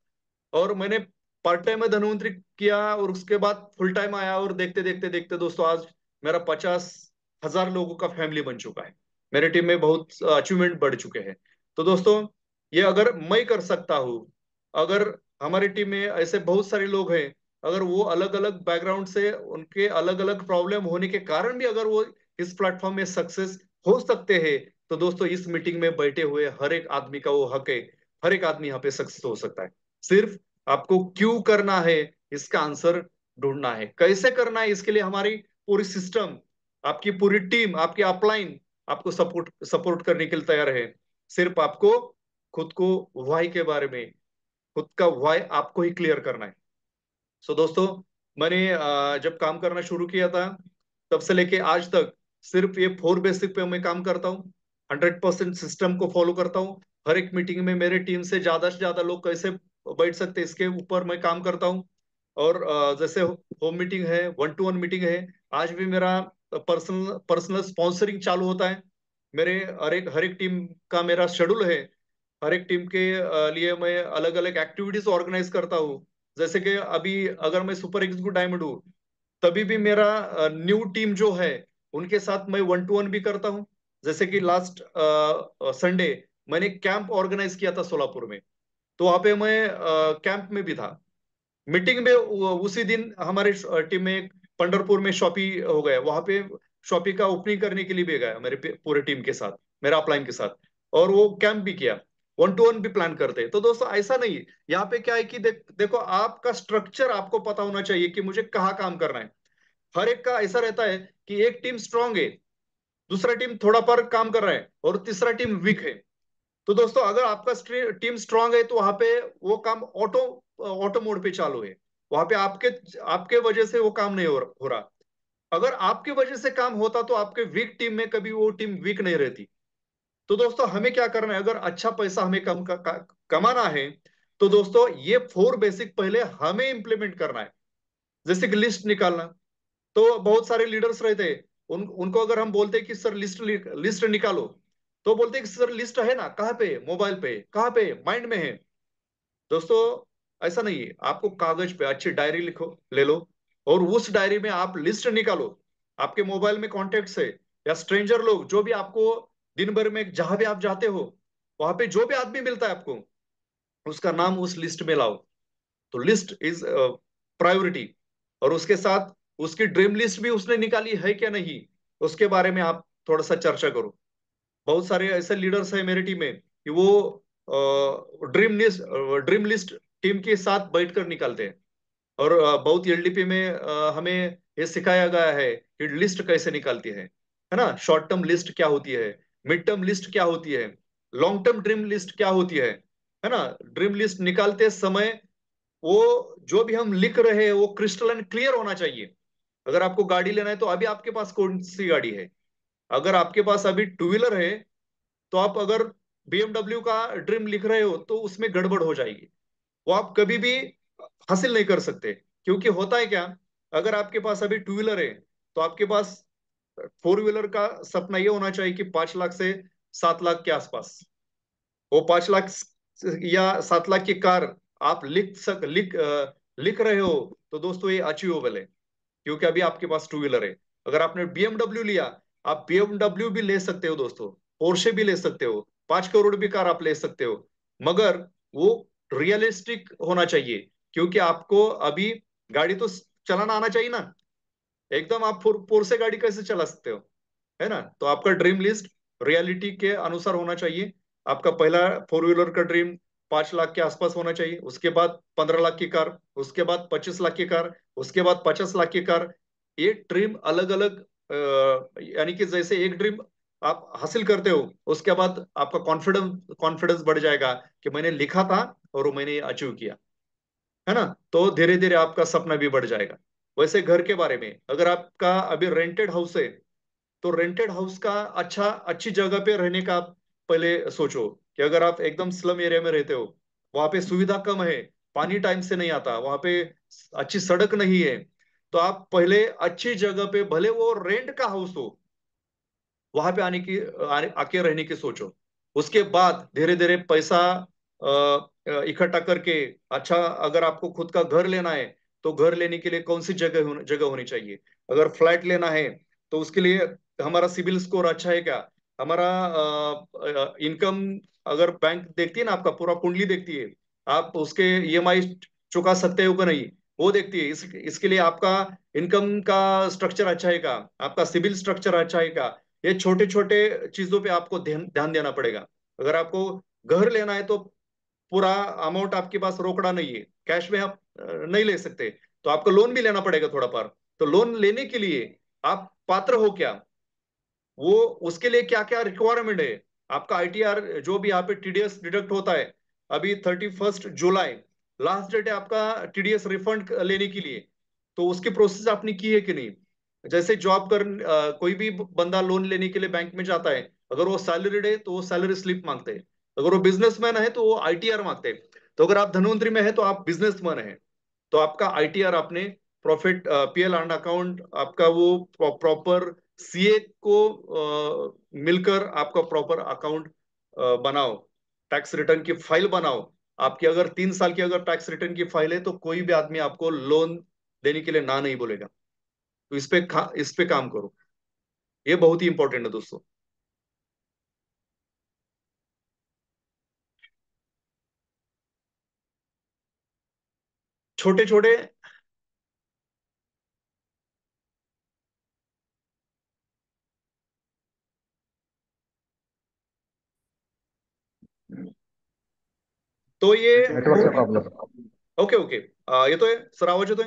और मैंने पार्ट टाइम में धनवंतरी किया और उसके बाद फुल टाइम आया, और देखते देखते देखते दोस्तों आज मेरा 50,000 लोगों का फैमिली बन चुका है। मेरे टीम में बहुत अचीवमेंट बढ़ चुके हैं। तो दोस्तों ये अगर मैं कर सकता हूँ, अगर हमारी टीम में ऐसे बहुत सारे लोग हैं, अगर वो अलग अलग बैकग्राउंड से, उनके अलग अलग प्रॉब्लम होने के कारण भी अगर वो इस प्लेटफॉर्म में सक्सेस हो सकते हैं, तो दोस्तों इस मीटिंग में बैठे हुए हर एक आदमी का वो हक है। हर एक आदमी यहाँ पे सक्सेस हो सकता है। सिर्फ आपको क्यों करना है, इसका आंसर ढूंढना है। कैसे करना है, इसके लिए हमारी पूरी सिस्टम, आपकी पूरी टीम, आपकी अपलाइन आपको सपोर्ट सपोर्ट करने के लिए तैयार है। सिर्फ आपको खुद को वाई के बारे में, खुद का वाई आपको ही क्लियर करना है। सो दोस्तों मैंने जब काम करना शुरू किया था, तब से लेके आज तक सिर्फ ये 4 बेसिक पे मैं काम करता हूँ। 100% सिस्टम को फॉलो करता हूँ। हर एक मीटिंग में मेरे टीम से ज्यादा लोग कैसे बैठ सकते हैं, इसके ऊपर मैं काम करता हूँ। और जैसे होम मीटिंग है, 1-to-1 मीटिंग है। आज भी मेरा पर्सनल पर्सनल स्पॉन्सरिंग चालू होता है। मेरे हर एक टीम का मेरा शेड्यूल है। हर एक टीम के लिए मैं अलग अलग एक्टिविटीज ऑर्गेनाइज करता हूँ। जैसे कि अभी अगर मैं सुपर एग्जीक्यूटिव डायमंड हूँ, तभी भी मेरा न्यू टीम जो है उनके साथ मैं 1-to-1 भी करता हूँ। जैसे कि लास्ट संडे मैंने कैंप ऑर्गेनाइज किया था सोलापुर में, तो वहां पे मैं कैंप में भी था। मीटिंग में उसी दिन हमारे टीम में एक पंढरपुर में शॉपी हो गया, वहां पे शॉपी का ओपनिंग करने के लिए भी गया मेरे पूरे टीम के साथ, मेरा अपलाइन के साथ। और वो कैंप भी किया, 1-to-1 भी प्लान करते हैं। तो दोस्तों ऐसा नहीं, यहाँ पे क्या है कि देखो आपका स्ट्रक्चर आपको पता होना चाहिए कि मुझे कहाँ काम करना है। हर एक का ऐसा रहता है कि एक टीम स्ट्रांग है, दूसरा टीम थोड़ा पर काम कर रहा है, और तीसरा टीम वीक है। तो दोस्तों अगर आपका टीम स्ट्रांग है तो वहां पे वो काम ऑटो ऑटो मोड पे चालू है। वहां पे आपके आपके वजह से वो काम नहीं हो रहा। अगर आपके वजह से काम होता तो आपके वीक टीम में कभी वो टीम वीक नहीं रहती। तो दोस्तों हमें क्या करना है, अगर अच्छा पैसा हमें कमाना है, तो दोस्तों ये 4 बेसिक पहले हमें इंप्लीमेंट करना है। जैसे कि लिस्ट निकालना। तो बहुत सारे लीडर्स रहते हैं, उनको अगर हम बोलते हैं कि सर लिस्ट लिस्ट निकालो, तो बोलते हैं कि सर लिस्ट है ना, कहाँ पे, मोबाइल पे, कहाँ पे, माइंड में है। दोस्तों ऐसा नहीं है, आपको कागज पे अच्छी डायरी लिखो, ले लो, और उस डायरी में आप लिस्ट निकालो। आपके मोबाइल में कॉन्टेक्ट्स है, या स्ट्रेंजर लोग जो भी आपको दिन भर में जहां भी आप जाते हो, वहां पे जो भी आदमी मिलता है आपको, उसका नाम उस लिस्ट में लाओ। तो लिस्ट इज प्रायोरिटी। और उसके साथ उसकी ड्रीम लिस्ट भी उसने निकाली है क्या नहीं, उसके बारे में आप थोड़ा सा चर्चा करो। बहुत सारे ऐसे लीडर्स हैं मेरी टीम में कि वो ड्रीम लिस्ट टीम के साथ बैठकर निकालते हैं। और बहुत एलडीपी में हमें ये सिखाया गया है कि लिस्ट कैसे निकालती है ना। शॉर्ट टर्म लिस्ट क्या होती है, मिड टर्म लिस्ट क्या होती है, लॉन्ग टर्म ड्रीम लिस्ट क्या होती है ना। ड्रीम लिस्ट निकालते समय वो जो भी हम लिख रहे हैं वो क्रिस्टल एंड क्लियर होना चाहिए। अगर आपको गाड़ी लेना है तो अभी आपके पास कौन सी गाड़ी है। अगर आपके पास अभी टू व्हीलर है, तो आप अगर बीएमडब्ल्यू का ड्रीम लिख रहे हो तो उसमें गड़बड़ हो जाएगी। वो आप कभी भी हासिल नहीं कर सकते। क्योंकि होता है क्या, अगर आपके पास अभी टू व्हीलर है, तो आपके पास 4 व्हीलर का सपना ये होना चाहिए कि 5 लाख से 7 लाख के आसपास। वो 5 लाख या 7 लाख की कार आप लिख रहे हो, तो दोस्तों ये अचीवेबल है, क्योंकि अभी आपके पास टू व्हीलर है। अगर आपने बीएमडब्ल्यू लिया, आप बीएमडब्ल्यू भी ले सकते हो दोस्तों, पोर्शे भी ले सकते हो, 5 करोड़ भी कार आप ले सकते हो, मगर वो रियलिस्टिक होना चाहिए, क्योंकि आपको अभी गाड़ी तो चलाना आना चाहिए ना। एकदम आप पोर्शे गाड़ी कैसे चला सकते हो, है ना। तो आपका ड्रीम लिस्ट रियलिटी के अनुसार होना चाहिए। आपका पहला फोर व्हीलर का ड्रीम 5 लाख के आसपास होना चाहिए, उसके बाद 15 लाख की कार, उसके बाद 25 लाख की कार, उसके बाद 50 लाख की कार। ये ड्रीम अलग अलग, यानी कि जैसे एक ड्रीम आप हासिल करते हो, उसके बाद आपका कॉन्फिडेंस कॉन्फिडेंस बढ़ जाएगा कि मैंने लिखा था और वो मैंने अचीव किया, है ना। तो धीरे धीरे आपका सपना भी बढ़ जाएगा। वैसे घर के बारे में, अगर आपका अभी रेंटेड हाउस है, तो रेंटेड हाउस का अच्छी जगह पे रहने का आप पहले सोचो, कि अगर आप एकदम स्लम एरिया में रहते हो, वहां पे सुविधा कम है, पानी टाइम से नहीं आता, वहां पे अच्छी सड़क नहीं है, तो आप पहले अच्छी जगह पे, भले वो रेंट का हाउस हो, वहां पे आके रहने की सोचो। उसके बाद धीरे धीरे पैसा इकट्ठा करके, अच्छा, अगर आपको खुद का घर लेना है, तो घर लेने के लिए कौन सी जगह होनी चाहिए। अगर फ्लैट लेना है, तो उसके लिए हमारा सिविल स्कोर अच्छा है क्या, हमारा इनकम, अगर बैंक देखती है ना, आपका पूरा कुंडली देखती है, आप उसके ईएमआई चुका सकते हो कि नहीं, वो देखती है। इसके लिए आपका इनकम का स्ट्रक्चर अच्छा है क्या, आपका सिविल स्ट्रक्चर अच्छा है क्या, ये छोटे छोटे चीजों पे आपको ध्यान ध्यान देना पड़ेगा। अगर आपको घर लेना है, तो पूरा अमाउंट आपके पास रोकड़ा नहीं है, कैश में आप नहीं ले सकते, तो आपको लोन भी लेना पड़ेगा थोड़ा पर। तो लोन लेने के लिए आप पात्र हो क्या, वो उसके लिए क्या क्या रिक्वायरमेंट है। आपका आईटीआर, जो भी यहाँ पे टीडीएस डिडक्ट होता है, अभी 31 जुलाई लास्ट डेट है आपका टीडीएस रिफंड लेने के लिए। तो उसकी प्रोसेस आपने की है कि नहीं। जैसे कोई भी बंदा लोन लेने के लिए बैंक में जाता है, अगर वो सैलरीड है तो वो सैलरी स्लिप मांगते हैं, अगर वो बिजनेसमैन है तो वो आईटीआर मांगते हैं। तो अगर आप धनवंतरी में है तो आप बिजनेसमैन है, तो आपका आईटीआर आपने, प्रॉफिट पीएल एंड अकाउंट आपका, वो प्रॉपर सीए को मिलकर आपका प्रॉपर अकाउंट बनाओ, टैक्स रिटर्न की फाइल बनाओ। आपकी अगर 3 साल की अगर टैक्स रिटर्न की फाइल है, तो कोई भी आदमी आपको लोन देने के लिए ना नहीं बोलेगा। तो इस पे काम करो, ये बहुत ही इंपॉर्टेंट है दोस्तों। छोटे छोटे, तो ये नेटवर्कचा बहुत ही, प्रॉब्लेम. ओके ओके, येतोय सर, आवाज येतोय।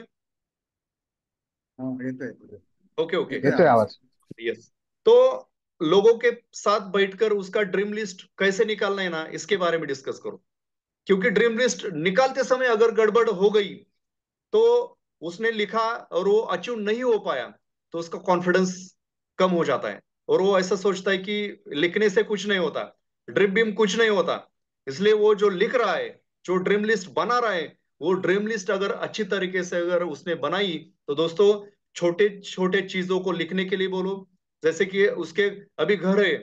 हाँ येतोय येतोय. ओके ओके, येतोय येतोय आवाज. आवाज. यस। तो लोगों के साथ बैठकर उसका ड्रीम लिस्ट कैसे निकालना है ना, इसके बारे में डिस्कस करो। क्योंकि ड्रीम लिस्ट निकालते समय अगर गड़बड़ हो गई, तो उसने लिखा और वो अचीव नहीं हो पाया, तो उसका कॉन्फिडेंस कम हो जाता है, और वो ऐसा सोचता है कि लिखने से कुछ नहीं होता, ड्रीम बीम कुछ नहीं होता। इसलिए वो जो लिख रहा है, जो ड्रीम लिस्ट बना रहा है, वो ड्रीम लिस्ट अगर अच्छी तरीके से अगर उसने बनाई, तो दोस्तों छोटे छोटे चीजों को लिखने के लिए बोलो। जैसे कि उसके अभी घर है,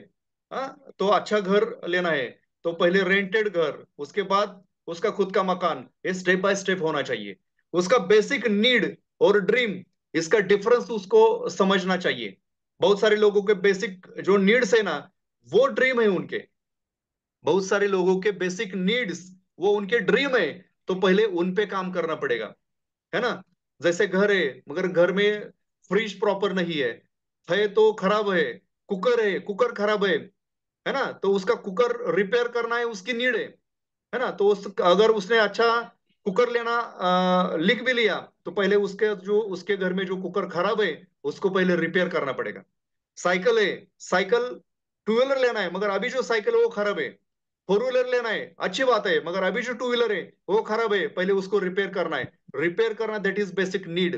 तो अच्छा घर लेना है, तो पहले रेंटेड घर, उसके बाद उसका खुद का मकान, ये स्टेप बाय स्टेप होना चाहिए। उसका बेसिक नीड और ड्रीम, इसका डिफरेंस उसको समझना चाहिए। बहुत सारे लोगों के बेसिक जो नीड्स है ना, वो ड्रीम है उनके। बहुत सारे लोगों के बेसिक नीड्स वो उनके ड्रीम है, तो पहले उन पे काम करना पड़ेगा, है ना। जैसे घर है, मगर घर में फ्रिज प्रॉपर नहीं है तो खराब है कुकर खराब है ना, तो उसका कुकर रिपेयर करना है, उसकी नीड है ना। तो अगर उसने अच्छा कुकर लेना लिख भी लिया, तो पहले उसके घर में जो कुकर खराब है, उसको पहले रिपेयर करना पड़ेगा। साइकिल है, साइकिल टू व्हीलर लेना है, मगर अभी जो साइकिल है वो खराब है। फोर व्हीलर लेना है, अच्छी बात है, मगर अभी जो टू व्हीलर है वो खराब है, पहले उसको रिपेयर करना है। रिपेयर करना, दैट इज बेसिक नीड।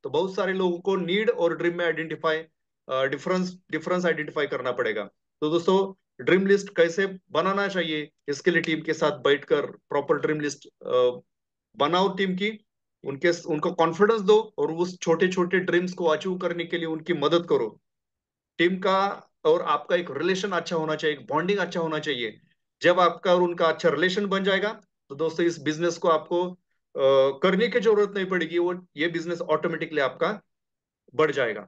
तो बहुत सारे लोगों को नीड और ड्रीम में आइडेंटिफाई, डिफरेंस डिफरेंस आइडेंटिफाई करना पड़ेगा। तो दोस्तों, ड्रीम लिस्ट कैसे बनाना चाहिए, इसके लिए टीम के साथ बैठकर प्रॉपर ड्रीम लिस्ट बनाओ टीम की, उनको कॉन्फिडेंस दो, और उस छोटे छोटे ड्रीम्स को अचीव करने के लिए उनकी मदद करो। टीम का और आपका एक रिलेशन अच्छा होना चाहिए, एक बॉन्डिंग अच्छा होना चाहिए। जब आपका और उनका अच्छा रिलेशन बन जाएगा तो दोस्तों इस बिजनेस को आपको करने की जरूरत नहीं पड़ेगी, वो ये बिजनेस ऑटोमेटिकली आपका बढ़ जाएगा।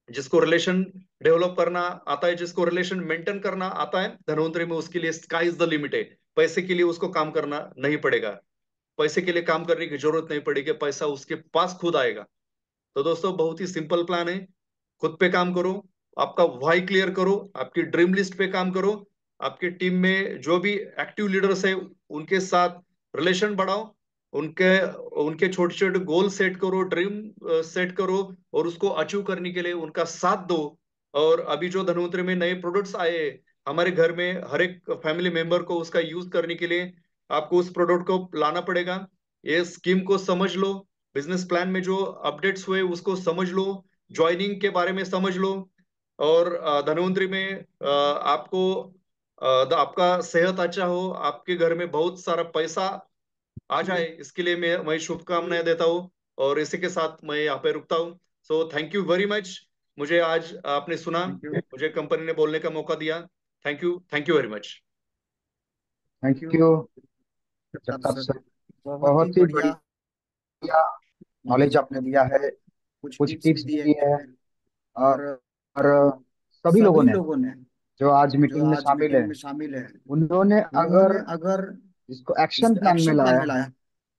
जिसको रिलेशन डेवलप करना आता है, जिसको रिलेशन मेंटेन करना आता है, धनवंतरी में उसके लिए स्काई इज द लिमिट है। पैसे के लिए उसको काम करना नहीं पड़ेगा, पैसे के लिए काम करने की जरूरत नहीं पड़ेगी, पैसा उसके पास खुद आएगा। तो दोस्तों बहुत ही सिंपल प्लान है। खुद पे काम करो, आपका वाई क्लियर करो, आपकी ड्रीम लिस्ट पे काम करो, आपकी टीम में जो भी एक्टिव लीडर्स है उनके साथ रिलेशन बढ़ाओ, उनके उनके छोटे छोटे गोल सेट करो, ड्रीम सेट करो, और उसको अचीव करने के लिए उनका साथ दो। और अभी जो धनवंतरी में नए प्रोडक्ट्स आए हैं, हमारे घर में हर एक फैमिली मेंबर को उसका यूज करने के लिए आपको उस प्रोडक्ट को लाना पड़ेगा। ये स्कीम को समझ लो, बिजनेस प्लान में जो अपडेट्स हुए उसको समझ लो, ज्वाइनिंग के बारे में समझ लो, और धनवंतरी में आपको आपका सेहत अच्छा हो, आपके घर में बहुत सारा पैसा आ जाए, इसके लिए मैं शुभकामनाएं देता हूँ। और इसी के साथ मैं यहाँ पे रुकता हूँ। So thank you very much, मुझे आज आपने सुना, थैंक यू। मुझे कंपनी ने बोलने का मौका दिया। Thank you very much. Thank thank you you Jagtap Jagtap sir, sir. बहुत ही बहुत ही बढ़िया बढ़िया नॉलेज नॉलेज आपने आपने दिया दिया है, है, कुछ कुछ टिप्स भी टिप्स भी दिए दिए हैं। हैं। और और सभी लोगों सभी ने लोगों ने जो आज जो मीटिंग में आज शामिल है, मीटिंग में शामिल है, उन्होंने उन्होंने अगर अगर इसको एक्शन इसको प्लान में एक्शन प्लान लाया में लाया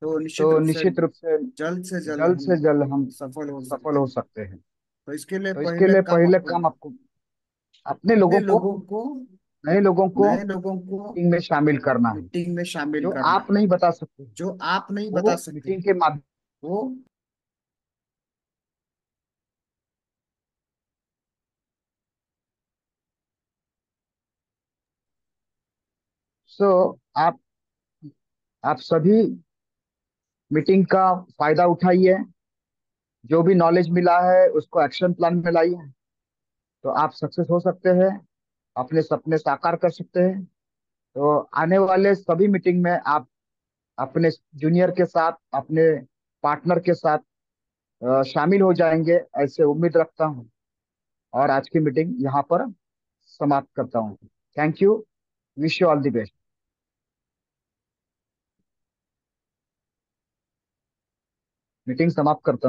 तो निश्चित तो रूप से निश्चित रूप से जल्द जल्द हम से जल्द हम सफल हो सफल सकते हो हैं। सकते हैं। तो इसके लिए तो इसके पहले लिए काम पहले आपको काम आपको अपने अपने लोगों को, लोगों को नए लोगों को नए लोगों को मीटिंग में शामिल करना है। मीटिंग में शामिल जो करना आप है। नहीं बता सकते जो आप नहीं बता वो सकते मीटिंग के माध्यम वो सो आप आप सभी मीटिंग का फायदा उठाइए, जो भी नॉलेज मिला है उसको एक्शन प्लान में लाइए, तो आप सक्सेस हो सकते हैं, अपने सपने साकार कर सकते हैं। तो आने वाले सभी मीटिंग में आप अपने जूनियर के साथ, अपने पार्टनर के साथ शामिल हो जाएंगे, ऐसे उम्मीद रखता हूँ। और आज की मीटिंग यहाँ पर समाप्त करता हूँ। Thank you, wish you all the best. Meeting समाप्त करता हूँ।